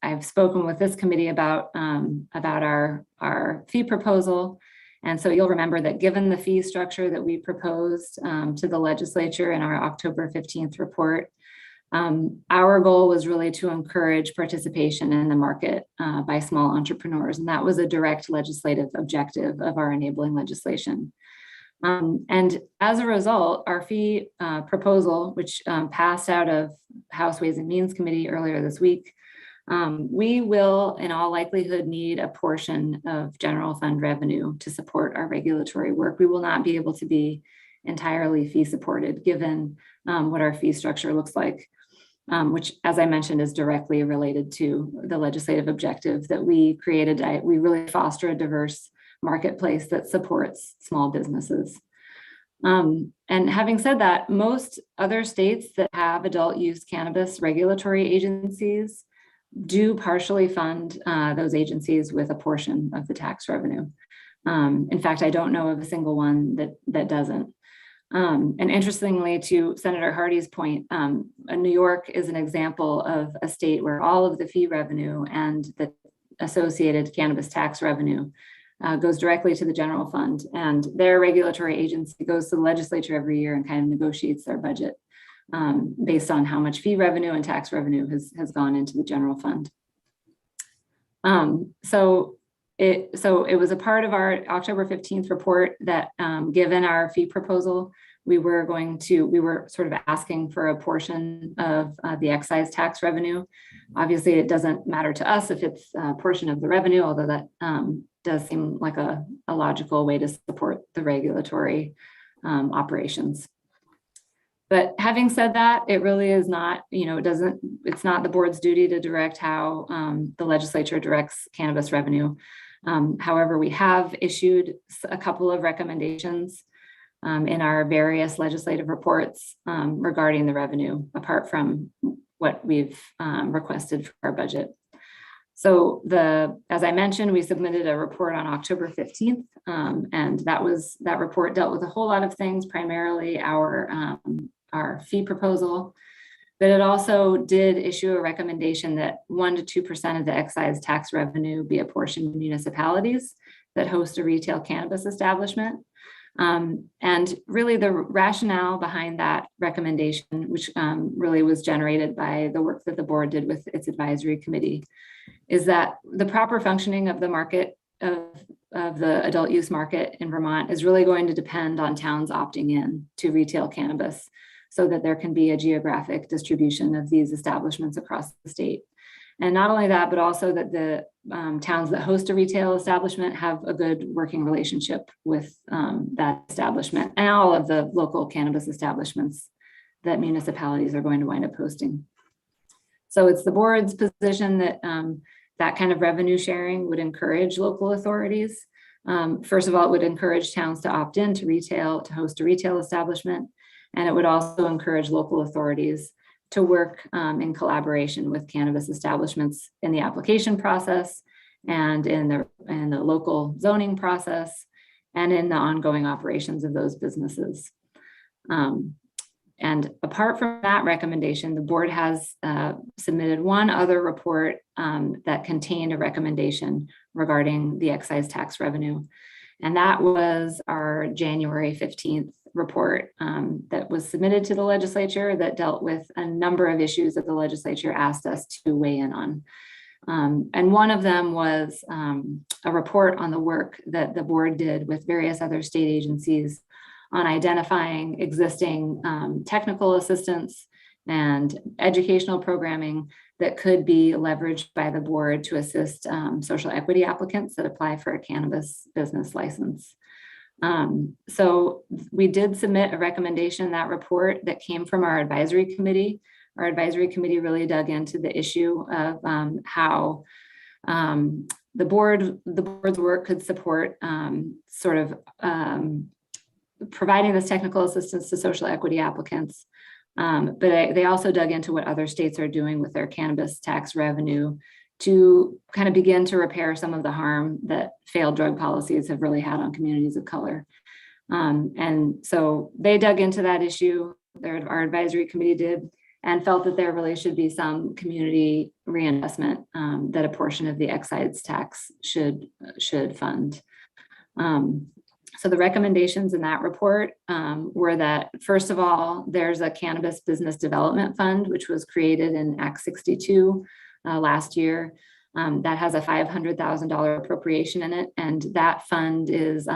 I've spoken with this committee about our fee proposal. And so you'll remember that given the fee structure that we proposed to the legislature in our October 15th report, our goal was really to encourage participation in the market by small entrepreneurs. And that was a direct legislative objective of our enabling legislation. And as a result, our fee proposal, which passed out of House Ways and Means Committee earlier this week, we will in all likelihood need a portion of general fund revenue to support our regulatory work. We will not be able to be entirely fee supported given what our fee structure looks like, which, as I mentioned, is directly related to the legislative objective that we created. We really foster a diverse marketplace that supports small businesses. And having said that, most other states that have adult use cannabis regulatory agencies do partially fund those agencies with a portion of the tax revenue. In fact, I don't know of a single one that doesn't. And interestingly, to Senator Hardy's point, New York is an example of a state where all of the fee revenue and the associated cannabis tax revenue goes directly to the general fund, and their regulatory agency goes to the legislature every year and kind of negotiates their budget based on how much fee revenue and tax revenue has gone into the general fund. So it was a part of our October 15th report that given our fee proposal, we were sort of asking for a portion of the excise tax revenue. Obviously, it doesn't matter to us if it's a portion of the revenue, although that does seem like a logical way to support the regulatory operations. But having said that, it really is not, it's not the board's duty to direct how the legislature directs cannabis revenue. However, we have issued a couple of recommendations in our various legislative reports regarding the revenue, apart from what we've requested for our budget. So as I mentioned, we submitted a report on October 15th, and that report dealt with a whole lot of things, primarily our fee proposal, but it also did issue a recommendation that 1% to 2% of the excise tax revenue be apportioned to municipalities that host a retail cannabis establishment. And really the rationale behind that recommendation, which really was generated by the work that the board did with its advisory committee, is that the proper functioning of the market of the adult use market in Vermont is really going to depend on towns opting in to retail cannabis so that there can be a geographic distribution of these establishments across the state. And not only that, but also that the towns that host a retail establishment have a good working relationship with that establishment and all of the local cannabis establishments that municipalities are going to wind up hosting. So it's the board's position that that kind of revenue sharing would encourage local authorities. First of all, it would encourage towns to opt in to host a retail establishment. And it would also encourage local authorities to work in collaboration with cannabis establishments in the application process and in the local zoning process and in the ongoing operations of those businesses. And apart from that recommendation, the board has submitted one other report that contained a recommendation regarding the excise tax revenue. And that was our January 15th report that was submitted to the legislature that dealt with a number of issues that the legislature asked us to weigh in on. And one of them was a report on the work that the board did with various other state agencies on identifying existing technical assistance and educational programming that could be leveraged by the board to assist social equity applicants that apply for a cannabis business license. So we did submit a recommendation in that report that came from our advisory committee. Our advisory committee really dug into the issue of how the board's work could support providing this technical assistance to social equity applicants. But they also dug into what other states are doing with their cannabis tax revenue to kind of begin to repair some of the harm that failed drug policies have really had on communities of color. And so they dug into that issue, our advisory committee did, and felt that there really should be some community reinvestment that a portion of the excise tax should fund. So the recommendations in that report were that, first of all, there's a cannabis business development fund, which was created in Act 62 last year. That has a $500,000 appropriation in it. And that fund is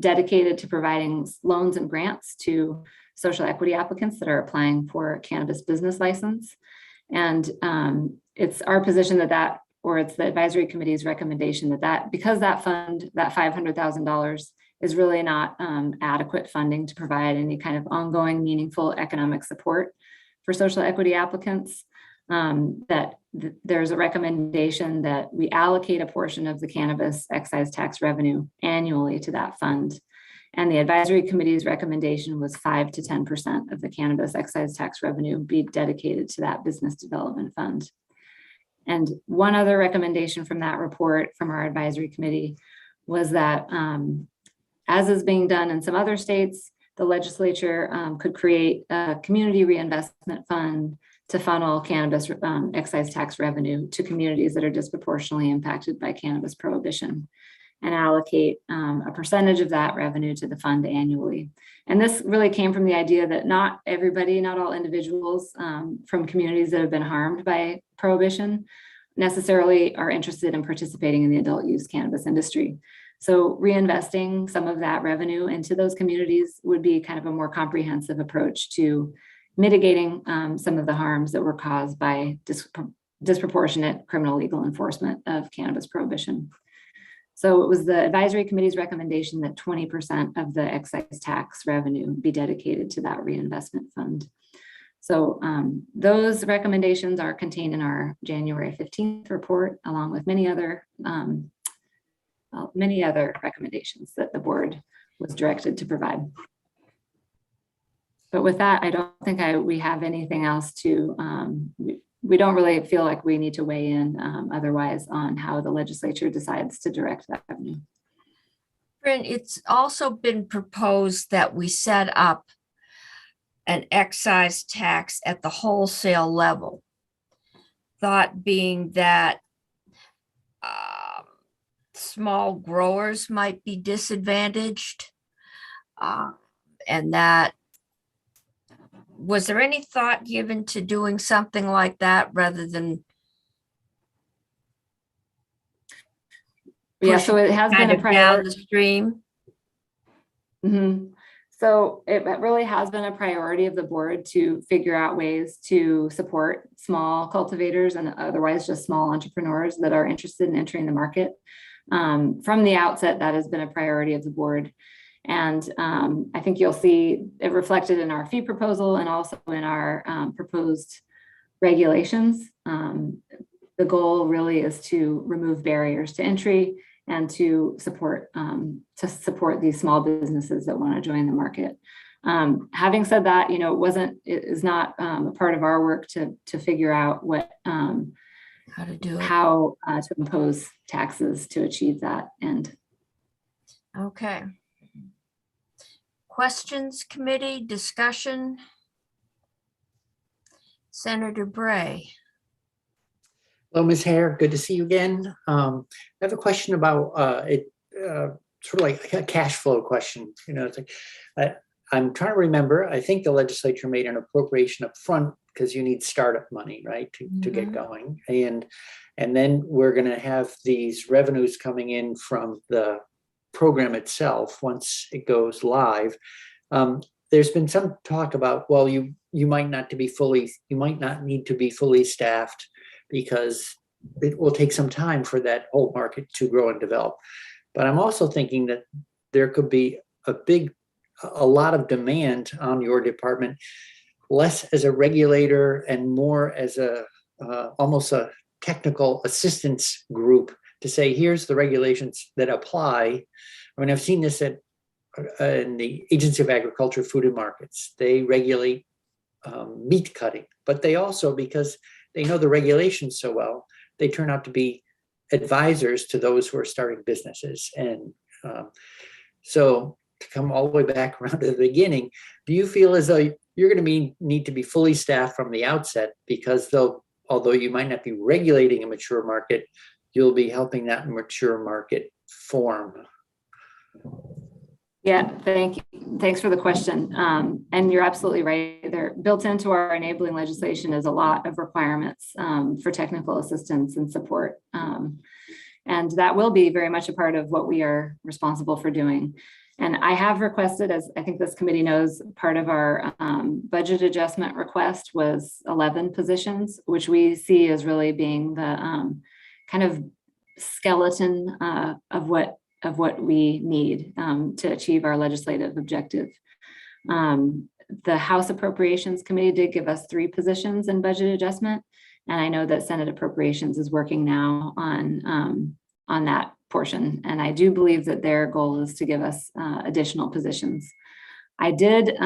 dedicated to providing loans and grants to social equity applicants that are applying for a cannabis business license. And it's our position or it's the advisory committee's recommendation that because that fund, that $500,000 is really not adequate funding to provide any kind of ongoing meaningful economic support for social equity applicants, there's a recommendation that we allocate a portion of the cannabis excise tax revenue annually to that fund. And the advisory committee's recommendation was 5 to 10% of the cannabis excise tax revenue be dedicated to that business development fund. And one other recommendation from that report from our advisory committee was that as is being done in some other states, the legislature could create a community reinvestment fund to funnel cannabis excise tax revenue to communities that are disproportionately impacted by cannabis prohibition and allocate a percentage of that revenue to the fund annually. And this really came from the idea that not all individuals from communities that have been harmed by prohibition necessarily are interested in participating in the adult use cannabis industry. So reinvesting some of that revenue into those communities would be kind of a more comprehensive approach to mitigating some of the harms that were caused by disproportionate criminal legal enforcement of cannabis prohibition. So it was the advisory committee's recommendation that 20% of the excise tax revenue be dedicated to that reinvestment fund. So those recommendations are contained in our January 15th report, along with many other recommendations that the board was directed to provide. But with that, I don't think we have anything else to, we don't really feel like we need to weigh in otherwise on how the legislature decides to direct that revenue. Bryn, it's also been proposed that we set up an excise tax at the wholesale level. Thought being that small growers might be disadvantaged. And that, was there any thought given to doing something like that rather than Yeah, so it has been kind a of down priority. the stream? So it really has been a priority of the board to figure out ways to support small cultivators and otherwise just small entrepreneurs that are interested in entering the market. From the outset, that has been a priority of the board. And I think you'll see it reflected in our fee proposal and also in our proposed regulations. The goal really is to remove barriers to entry and to support these small businesses that want to join the market. Having said that, you know, it is not a part of our work to figure out what How to do it? how to impose taxes to achieve that end. Okay. Questions, committee, discussion? Senator Bray. Hello, Ms. Hare. Good to see you again. I have a question about sort of like a cash flow question. You know, it's like I'm trying to remember. I think the legislature made an appropriation up front because you need startup money, right, to get going, and then we're going to have these revenues coming in from the program itself once it goes live. There's been some talk about, well, you might not need to be fully staffed because it will take some time for that whole market to grow and develop. But I'm also thinking that there could be a lot of demand on your department, less as a regulator and more as almost a technical assistance group to say, here's the regulations that apply. I mean, I've seen this in the Agency of Agriculture, Food and Markets. They regulate meat cutting, but they also, because they know the regulations so well, they turn out to be advisors to those who are starting businesses. And so to come all the way back around to the beginning, do you feel as though you're going to need to be fully staffed from the outset, because although you might not be regulating a mature market, you'll be helping that mature market form? Yeah, thank you. Thanks for the question. And you're absolutely right. They're built into our enabling legislation is a lot of requirements for technical assistance and support. And that will be very much a part of what we are responsible for doing. And I have requested, as I think this committee knows, part of our budget adjustment request was 11 positions, which we see as really being the kind of skeleton of what we need to achieve our legislative objective. The House Appropriations Committee did give us 3 positions in budget adjustment. And I know that Senate Appropriations is working now on that portion. And I do believe that their goal is to give us additional positions. I did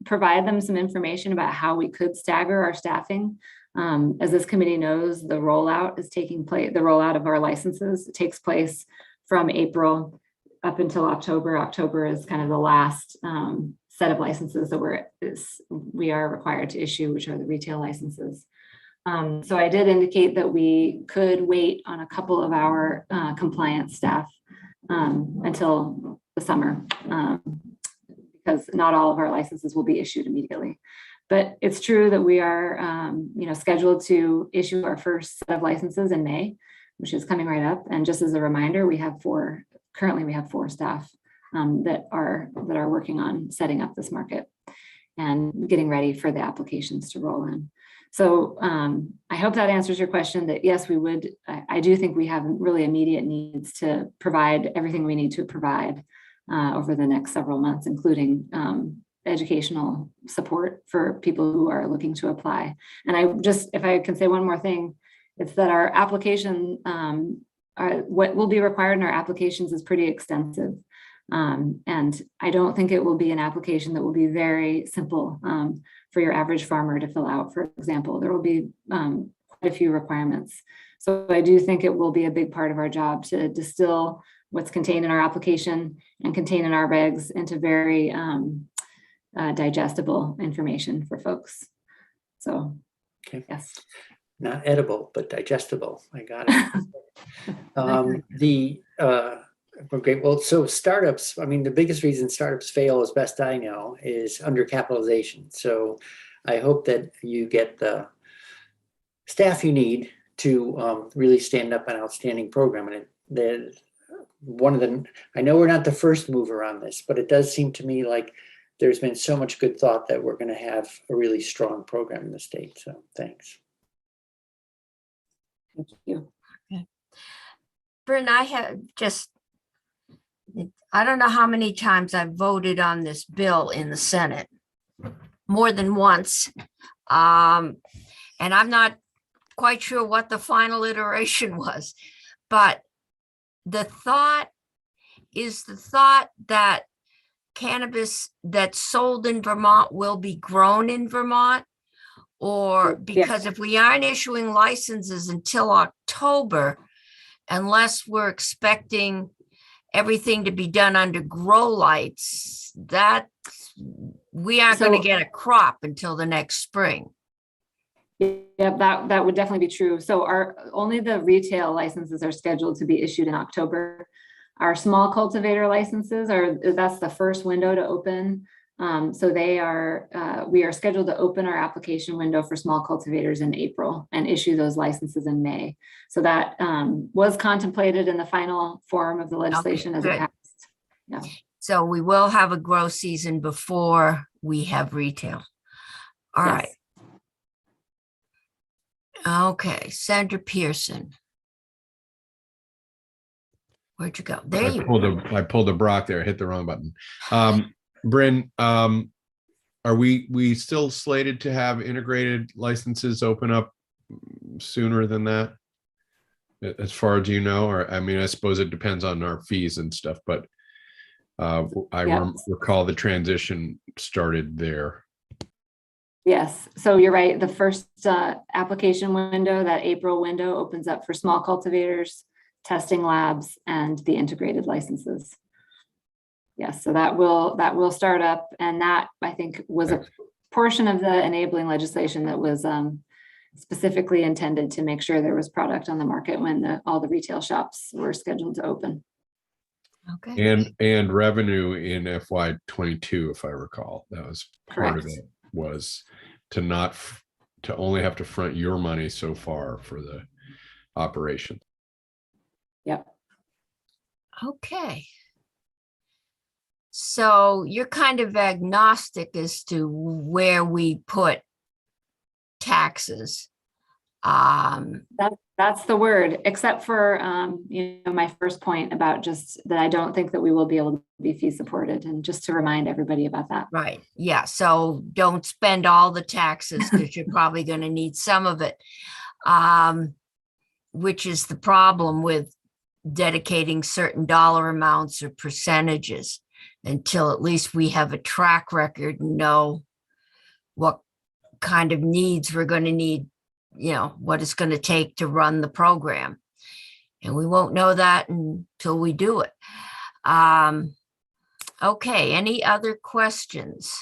provide them some information about how we could stagger our staffing. As this committee knows, the rollout is taking place, the rollout of our licenses takes place from April up until October. October is kind of the last set of licenses that we are required to issue, which are the retail licenses. So I did indicate that we could wait on a couple of our compliance staff until the summer, because not all of our licenses will be issued immediately. But it's true that we are scheduled to issue our first set of licenses in May, which is coming right up. And just as a reminder, currently we have 4 staff that are working on setting up this market and getting ready for the applications to roll in. So I hope that answers your question, that yes, we would. I do think we have really immediate needs to provide everything we need to provide over the next several months, including educational support for people who are looking to apply. And if I can say one more thing, it's that our application, what will be required in our applications is pretty extensive. And I don't think it will be an application that will be very simple for your average farmer to fill out. For example, there will be quite a few requirements. So I do think it will be a big part of our job to distill what's contained in our application and contained in our regs into very digestible information for folks. So, okay. Yes. not edible, but digestible. I got it. Great. Well, so startups, I mean, the biggest reason startups fail, as best I know, is undercapitalization. So I hope that you get the staff you need to really stand up an outstanding program. And I know we're not the first mover on this, but it does seem to me like there's been so much good thought that we're going to have a really strong program in the state. So thanks. Thank you. Okay. Bryn, I don't know how many times I've voted on this bill in the Senate, more than once. And I'm not quite sure what the final iteration was, but the thought that cannabis that's sold in Vermont will be grown in Vermont, or because if we aren't issuing licenses until October, unless we're expecting everything to be done under grow lights, that we aren't going to get a crop until the next spring. Yeah, that would definitely be true. So only the retail licenses are scheduled to be issued in October. Our small cultivator licenses that's the first window to open. So we are scheduled to open our application window for small cultivators in April and issue those licenses in May. So that was contemplated in the final form of the legislation as it passed. Yeah. So we will have a grow season before we have retail. All right. Okay, Senator Pearson. Where'd you go? There you go. I pulled a Brock there, hit the wrong button. Bryn, are we still slated to have integrated licenses open up sooner than that? As far as you know, or I mean, I suppose it depends on our fees and stuff, but recall the transition started there. Yes, so you're right. The first application window, that April window, opens up for small cultivators, testing labs, and the integrated licenses. Yes, so that will start up, and that I think was a portion of the enabling legislation that was specifically intended to make sure there was product on the market when all the retail shops were scheduled to open. Okay. And revenue in FY22, if I recall, that was part of it, was to only have to front your money so far for the operation. Yep. Okay. So you're kind of agnostic as to where we put taxes. That's the word, except for my first point about just that I don't think that we will be able to be fee supported, and just to remind everybody about that. Right. Yeah. So don't spend all the taxes, because you're probably going to need some of it, which is the problem with dedicating certain dollar amounts or percentages until at least we have a track record and know what kind of needs we're going to need, what it's going to take to run the program. And we won't know that until we do it. Okay, any other questions?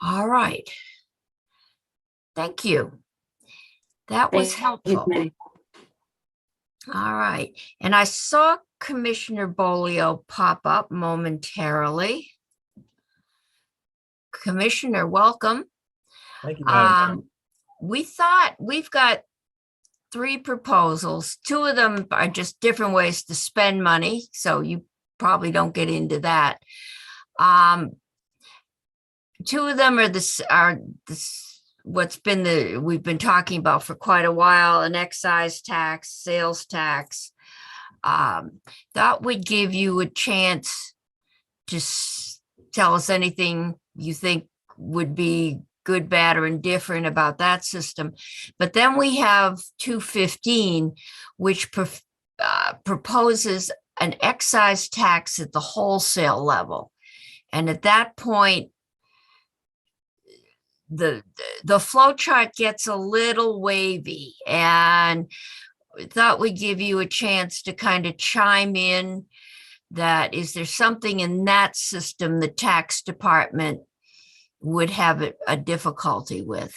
All right. Thank you. That was helpful. All right. And I saw Commissioner Bolio pop up momentarily. Commissioner, welcome. Thank you, Madam. We thought we've got 3 proposals. 2 of them are just different ways to spend money, so you probably don't get into that. 2 of them are we've been talking about for quite a while: an excise tax, sales tax. That would give you a chance to tell us anything you think would be good, bad, or indifferent about that system. But then we have 215, which proposes an excise tax at the wholesale level. And at that point, the flow chart gets a little wavy, and we thought we'd give you a chance to kind of chime in that is there something in that system the tax department would have a difficulty with?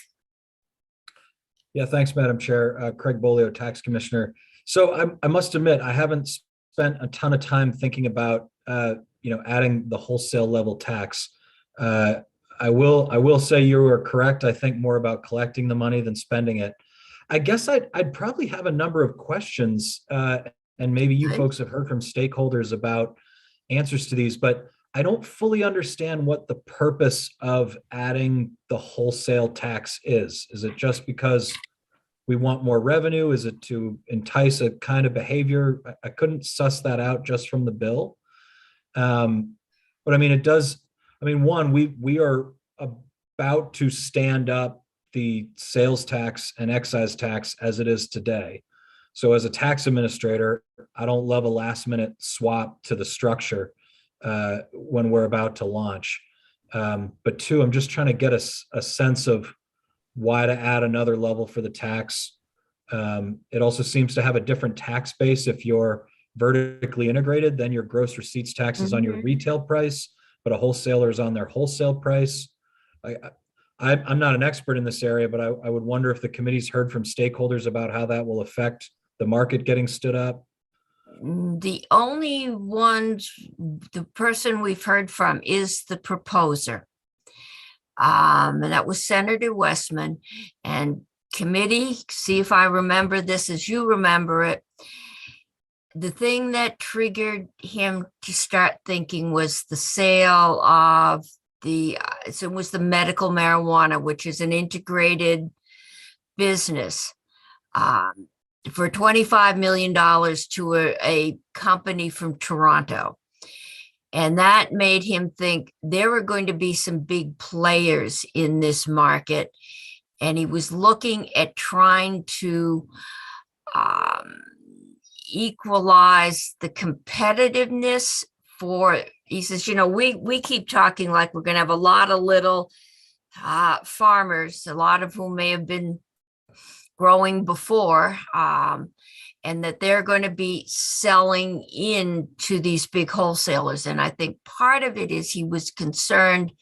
Yeah, thanks, Madam Chair. Craig Bolio, Tax Commissioner. So I must admit, I haven't spent a ton of time thinking about, adding the wholesale level tax. I will say you are correct. I think more about collecting the money than spending it. I guess I'd probably have a number of questions, and maybe you Good. folks have heard from stakeholders about answers to these, but I don't fully understand what the purpose of adding the wholesale tax is. Is it just because we want more revenue? Is it to entice a kind of behavior? I couldn't suss that out just from the bill. But I mean, it does. I mean, one, we are about to stand up the sales tax and excise tax as it is today. So as a tax administrator, I don't love a last minute swap to the structure when we're about to launch. But two, I'm just trying to get a sense of why to add another level for the tax. It also seems to have a different tax base if you're vertically integrated, then your gross receipts tax is on your retail price, but a wholesaler is on their wholesale price. I'm not an expert in this area, but I would wonder if the committee's heard from stakeholders about how that will affect the market getting stood up. The only ones, the person we've heard from is the proposer. And that was Senator Westman. And committee, see if I remember this as you remember it. The thing that triggered him to start thinking was the sale of so it was the medical marijuana, which is an integrated business. For $25 million to a company from Toronto. And that made him think there were going to be some big players in this market. And he was looking at trying to equalize the competitiveness he says, we keep talking like we're going to have a lot of little farmers, a lot of whom may have been growing before, and that they're going to be selling into these big wholesalers. And I think part of it is he was concerned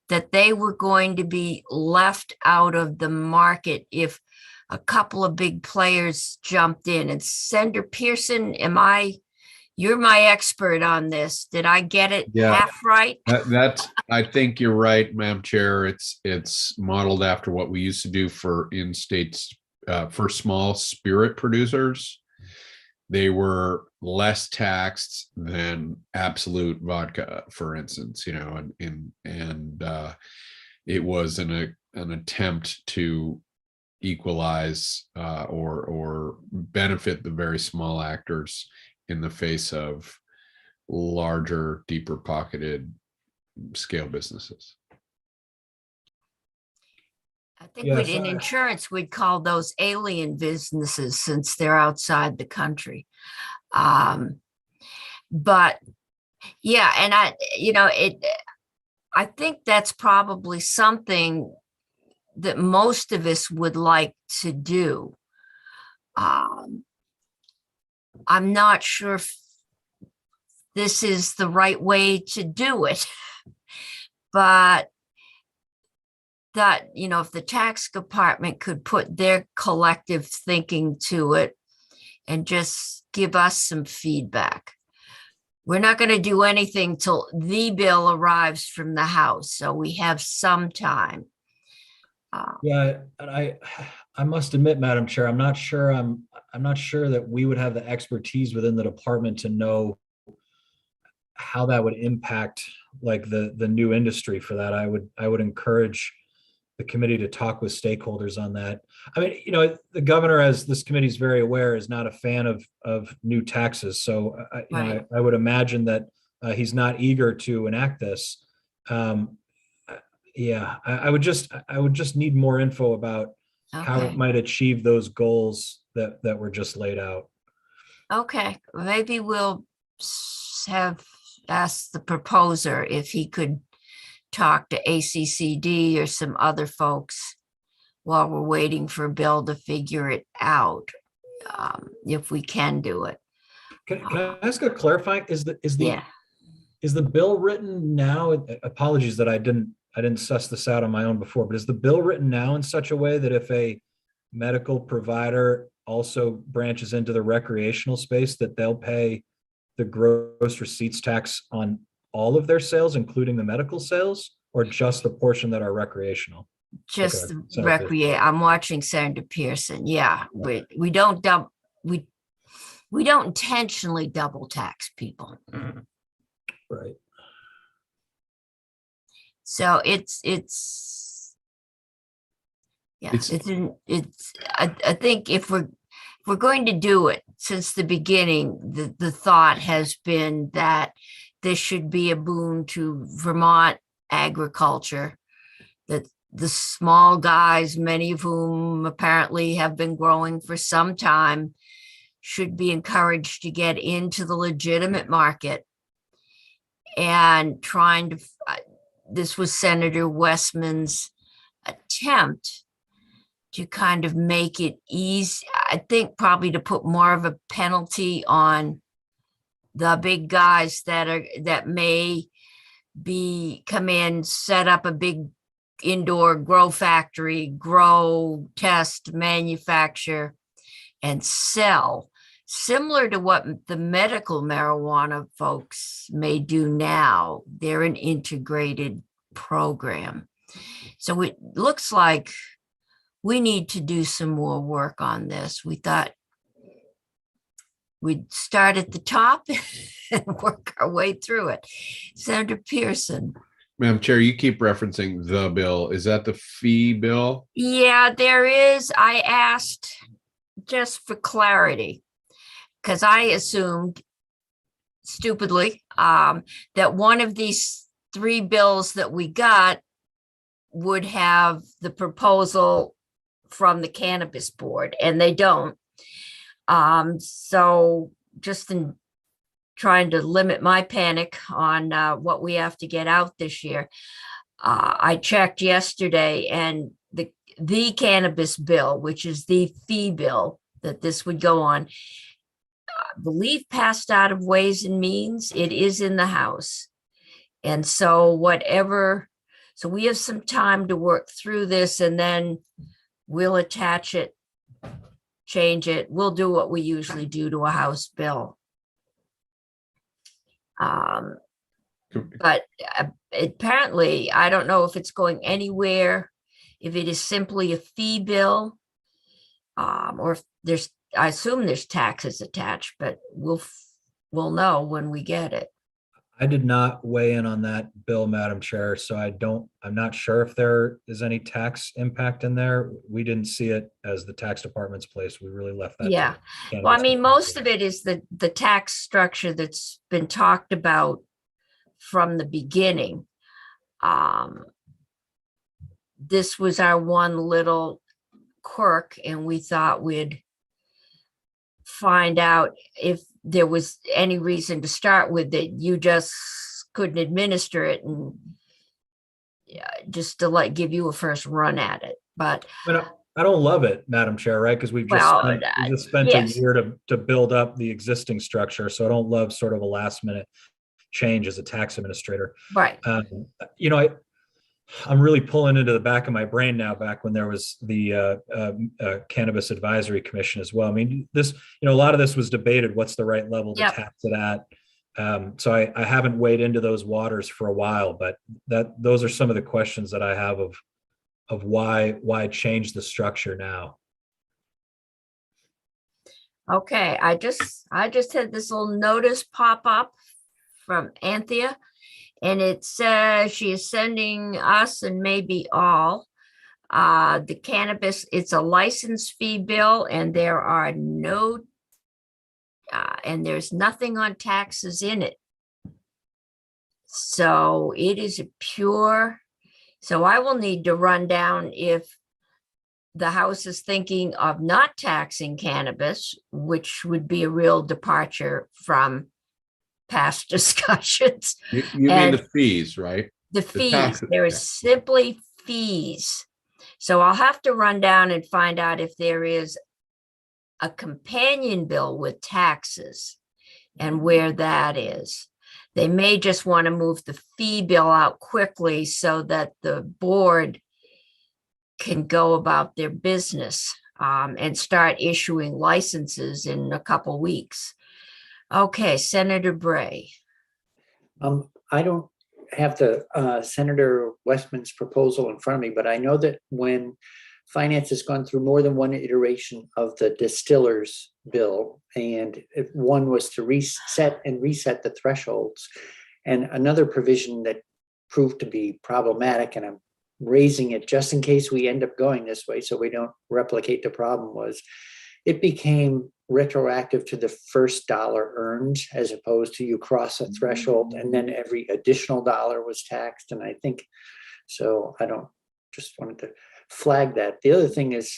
that they were going to be left out of the market if a couple of big players jumped in. And Senator Pearson, you're my expert on this. Did I get it half right? I think you're right, Madam Chair. It's modeled after what we used to do for in-states for small spirit producers. They were less taxed than absolute vodka, for instance, and it was an attempt to equalize or benefit the very small actors in the face of larger, deeper pocketed scale businesses. I think in insurance, we'd call those alien businesses since they're outside the country. But yeah, and I think that's probably something that most of us would like to do. I'm not sure if this is the right way to do it, but that, if the tax department could put their collective thinking to it and just give us some feedback. We're not going to do anything till the bill arrives from the House, so we have some time. Yeah, and I must admit, Madam Chair, I'm not sure that we would have the expertise within the department to know how that would impact like the new industry for that. I would encourage the committee to talk with stakeholders on that. I mean, the governor, as this committee is very aware, is not a fan of new taxes. So Right. I would imagine that he's not eager to enact this. Yeah, I would just need more info about how it Okay. might achieve those goals that were just laid out. Okay, maybe we'll have asked the proposer if he could talk to ACCD or some other folks while we're waiting for Bill to figure it out, if we can do it. Can I ask a clarifying? Is Yeah. the bill written now? Apologies that I didn't suss this out on my own before, but is the bill written now in such a way that if a medical provider also branches into the recreational space, that they'll pay the gross receipts tax on all of their sales, including the medical sales, or just the portion that are recreational? Just Okay, the so- recreate. I'm watching Senator Pearson. Yeah, we don't we don't intentionally double tax people. Right. So yeah, I think if we're going to do it, since the beginning, the thought has been that this should be a boon to Vermont agriculture, that the small guys, many of whom apparently have been growing for some time, should be encouraged to get into the legitimate market and trying to, this was Senator Westman's attempt to kind of make it easy, I think probably to put more of a penalty on the big guys that may come in, set up a big indoor grow factory, grow, test, manufacture, and sell, similar to what the medical marijuana folks may do now. They're an integrated program. So it looks like we need to do some more work on this. We thought we'd start at the top and work our way through it. Senator Pearson. Madam Chair, you keep referencing the bill. Is that the fee bill? Yeah, there is. I asked just for clarity, because I assumed stupidly that one of these three bills that we got would have the proposal from the Cannabis Board, and they don't. So just in trying to limit my panic on what we have to get out this year, I checked yesterday, and the cannabis bill, which is the fee bill that this would go on, I believe passed out of Ways and Means. It is in the House. And so so we have some time to work through this, and then we'll attach it, change it. We'll do what we usually do to a House bill. But apparently, I don't know if it's going anywhere, if it is simply a fee bill, or if I assume there's taxes attached, but we'll know when we get it. I did not weigh in on that bill, Madam Chair, so I'm not sure if there is any tax impact in there. We didn't see it as the tax department's place. We really left that. Yeah. Well, I mean, most of it is the tax structure that's been talked about from the beginning. This was our one little quirk, and we thought we'd find out if there was any reason to start with that you just couldn't administer it, and just to give you a first run at it. But I don't love it, Madam Chair, right? Because we've just spent yes. a year to build up the existing structure. So I don't love sort of a last minute change as a tax administrator. Right. I'm really pulling into the back of my brain now, back when there was the Cannabis Advisory Commission as well. I mean, a lot of this was debated. What's the right level to tax it at? So I haven't waded into those waters for a while, but those are some of the questions that I have of why change the structure now. Okay, I just had this little notice pop up from Anthea. And it says she is sending us, and maybe all, the cannabis. It's a license fee bill, and there are and there's nothing on taxes in it. So it is a pure. So I will need to run down if the House is thinking of not taxing cannabis, which would be a real departure from past discussions. You mean the fees, right? The fees, taxes, there is simply fees. So I'll have to run down and find out if there is a companion bill with taxes and where that is. They may just want to move the fee bill out quickly so that the board can go about their business. and start issuing licenses in a couple weeks. Okay, Senator Bray. I don't have the Senator Westman's proposal in front of me, but I know that when finance has gone through more than one iteration of the distillers bill, and one was to reset the thresholds, and another provision that proved to be problematic, and I'm raising it just in case we end up going this way so we don't replicate the problem, was it became retroactive to the first dollar earned, as opposed to you cross a threshold and then every additional dollar was taxed. And I think, so I don't, just wanted to flag that. The other thing is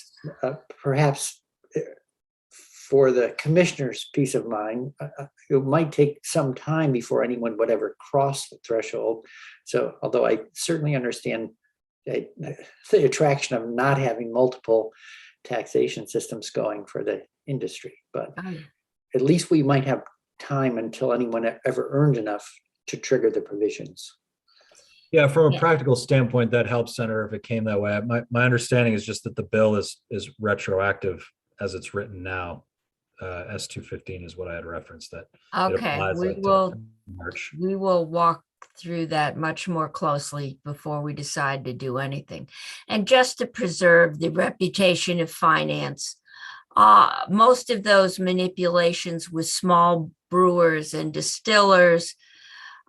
perhaps for the commissioner's peace of mind, it might take some time before anyone would ever cross the threshold. So although I certainly understand the attraction of not having multiple taxation systems going for the industry, but at least we might have time until anyone ever earned enough to trigger the provisions. Yeah, from a practical standpoint, that helps, Senator, if it came that way. My understanding is just that the bill is retroactive as it's written now. S215 is what I had referenced, that it Okay, applies we like to will March. walk through that much more closely before we decide to do anything. And just to preserve the reputation of finance, most of those manipulations with small brewers and distillers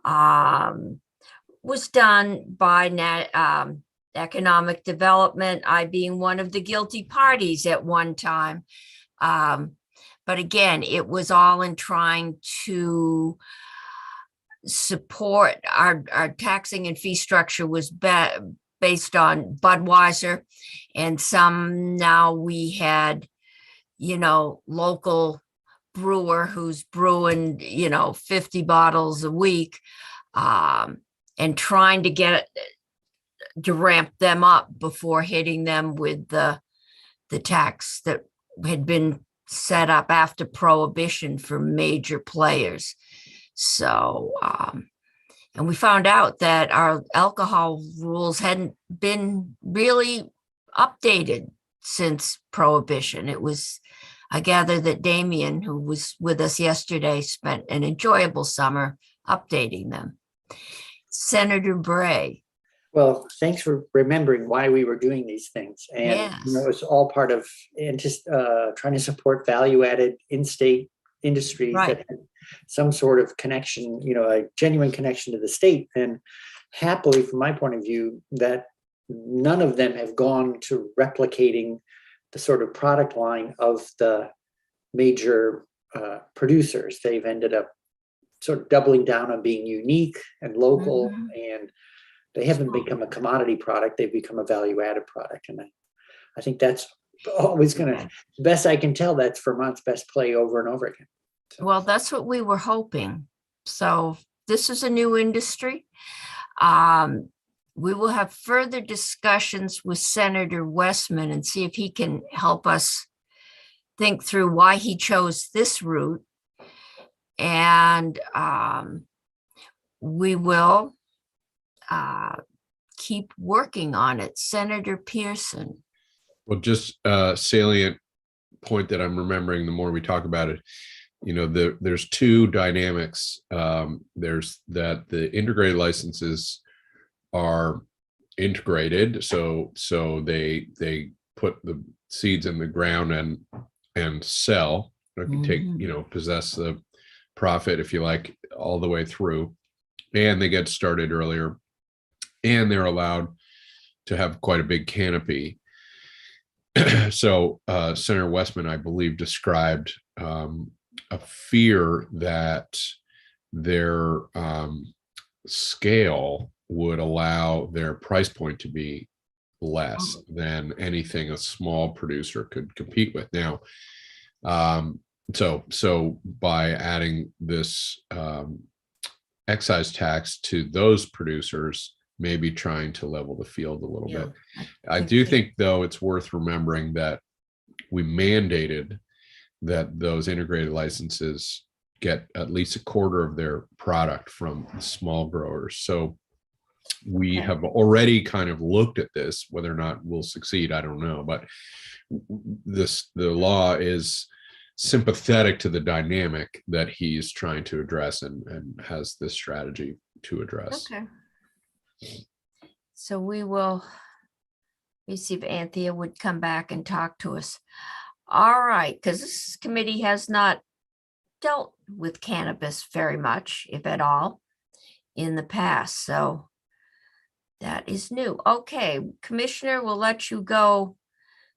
was done by economic development, I being one of the guilty parties at one time. But again, it was all in trying to support our taxing and fee structure was based on Budweiser, and some now we had, local brewer who's brewing, 50 bottles a week, and trying to ramp them up before hitting them with the tax that had been set up after Prohibition for major players. So, and we found out that our alcohol rules hadn't been really updated since Prohibition. I gather that Damien, who was with us yesterday, spent an enjoyable summer updating them. Senator Bray. Well, thanks for remembering why we were doing these things. And Yes. It's all part of trying to support value-added in-state industries Right. that have some sort of connection, a genuine connection to the state. And happily, from my point of view, that none of them have gone to replicating the sort of product line of the major producers. They've ended up sort of doubling down on being unique and local, and they haven't become a commodity product. They've become a value-added product. And I think that's always going to, best I can tell, that's Vermont's best play over and over again. So. Well, that's what we were hoping. So this is a new industry. We will have further discussions with Senator Westman and see if he can help us think through why he chose this route. And we will keep working on it. Senator Pearson. Well, just a salient point that I'm remembering the more we talk about it, there's two dynamics. There's that the integrated licenses are integrated. So they put the seeds in the ground and sell, or take, possess the profit, if you like, all the way through. And they get started earlier, and they're allowed to have quite a big canopy. So Senator Westman, I believe, described a fear that their scale would allow their price point to be less than anything a small producer could compete with. Now, so by adding this excise tax to those producers, maybe trying to level the field a little bit. I do think, though, it's worth remembering that we mandated that those integrated licenses get at least a quarter of their product from small growers. So We Okay. have already kind of looked at this. Whether or not we'll succeed, I don't know. But the law is sympathetic to the dynamic that he's trying to address and has this strategy to address. Okay. So we will, let me see if Anthea would come back and talk to us. All right, because this committee has not dealt with cannabis very much, if at all, in the past. So that is new. Okay, Commissioner, we'll let you go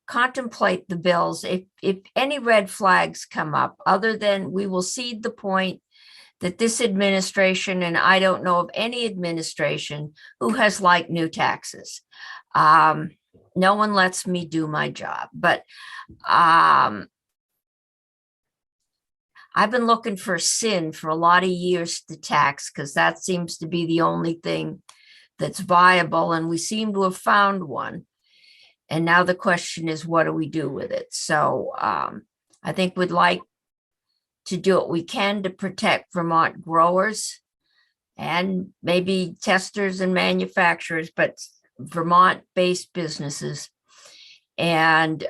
contemplate the bills. If any red flags come up, other than we will cede the point that this administration, and I don't know of any administration who has liked new taxes. No one lets me do my job, but I've been looking for a sin for a lot of years to tax, because that seems to be the only thing that's viable, and we seem to have found one. And now the question is, what do we do with it? So I think we'd like to do what we can to protect Vermont growers and maybe testers and manufacturers, but Vermont-based businesses. And,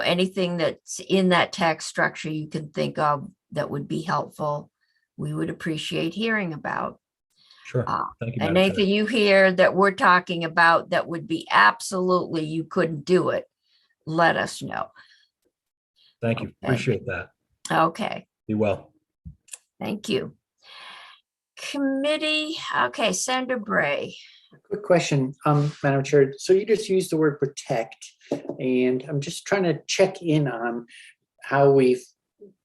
anything that's in that tax structure you can think of that would be helpful, we would appreciate hearing about. Sure. Thank you, And Madam Chair. Nathan, you hear that we're talking about that would be absolutely, you couldn't do it, let us know. Thank you. Okay. Appreciate that. Okay, Be well. thank you. Committee, okay, Senator Bray. Quick question, Madam Chair. So you just used the word protect, and I'm just trying to check in on how we've,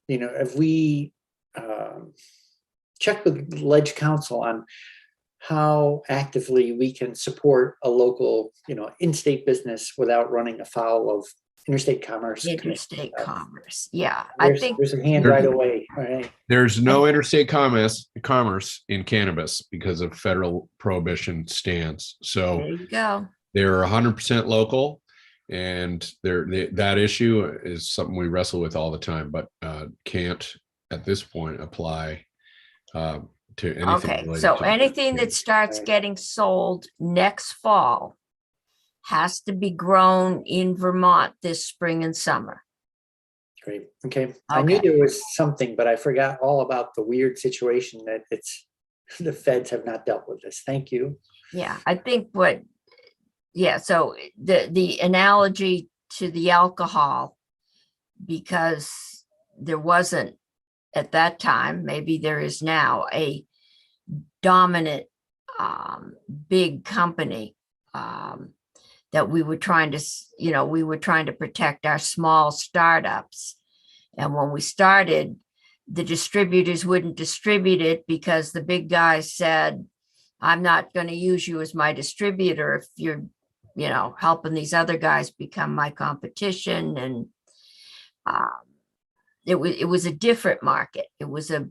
have we checked with Ledge Council on how actively we can support a local, in-state business without running afoul of interstate commerce. Interstate commerce, yeah, I think, There's a hand right away, all right? There's no interstate commerce in cannabis because of federal prohibition stance. there So you go. they're 100% local, and that issue is something we wrestle with all the time, but can't at this point apply to anything. Okay, related so to anything that cannabis. starts getting sold next fall has to be grown in Vermont this spring and summer. Great, okay. I knew Okay. there was something, but I forgot all about the weird situation that the feds have not dealt with this. Thank you. Yeah, I think so the analogy to the alcohol, because there wasn't at that time, maybe there is now, a dominant big company that we were trying to protect our small startups. And when we started, the distributors wouldn't distribute it because the big guys said, I'm not going to use you as my distributor if you're, helping these other guys become my competition. And it was a different market. It was a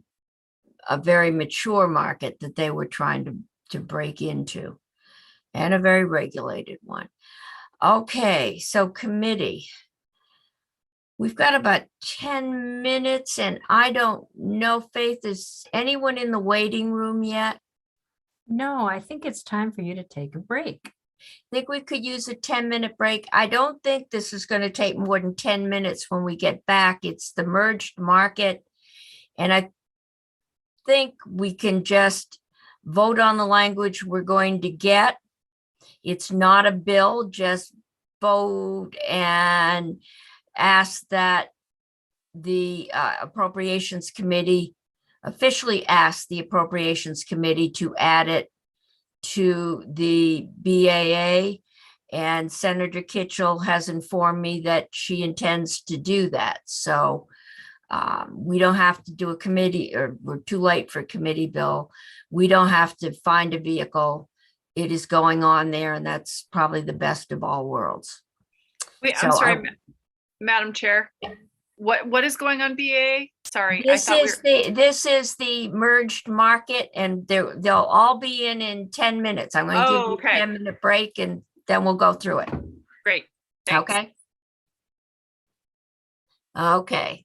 very mature market that they were trying to break into, and a very regulated one. Okay, so committee. We've got about 10 minutes, and I don't know, Faith, is anyone in the waiting room yet? No, I think it's time for you to take a break. Think we could use a 10-minute break? I don't think this is going to take more than 10 minutes when we get back. It's the merged market. And I think we can just vote on the language we're going to get. It's not a bill, just vote and ask that the Appropriations Committee officially ask the Appropriations Committee to add it to the BAA, and Senator Kitchell has informed me that she intends to do that. So we don't have to do a committee, or we're too late for a committee bill. We don't have to find a vehicle. It is going on there, and that's probably the best of all worlds. Wait, So I'm sorry, Madam Chair. What is going on, BA? Sorry, I thought This is the merged market, and they'll all be in 10 minutes. I'm going to give you okay. a 10-minute break, and then we'll go through it. Great. Thanks. Okay. Okay.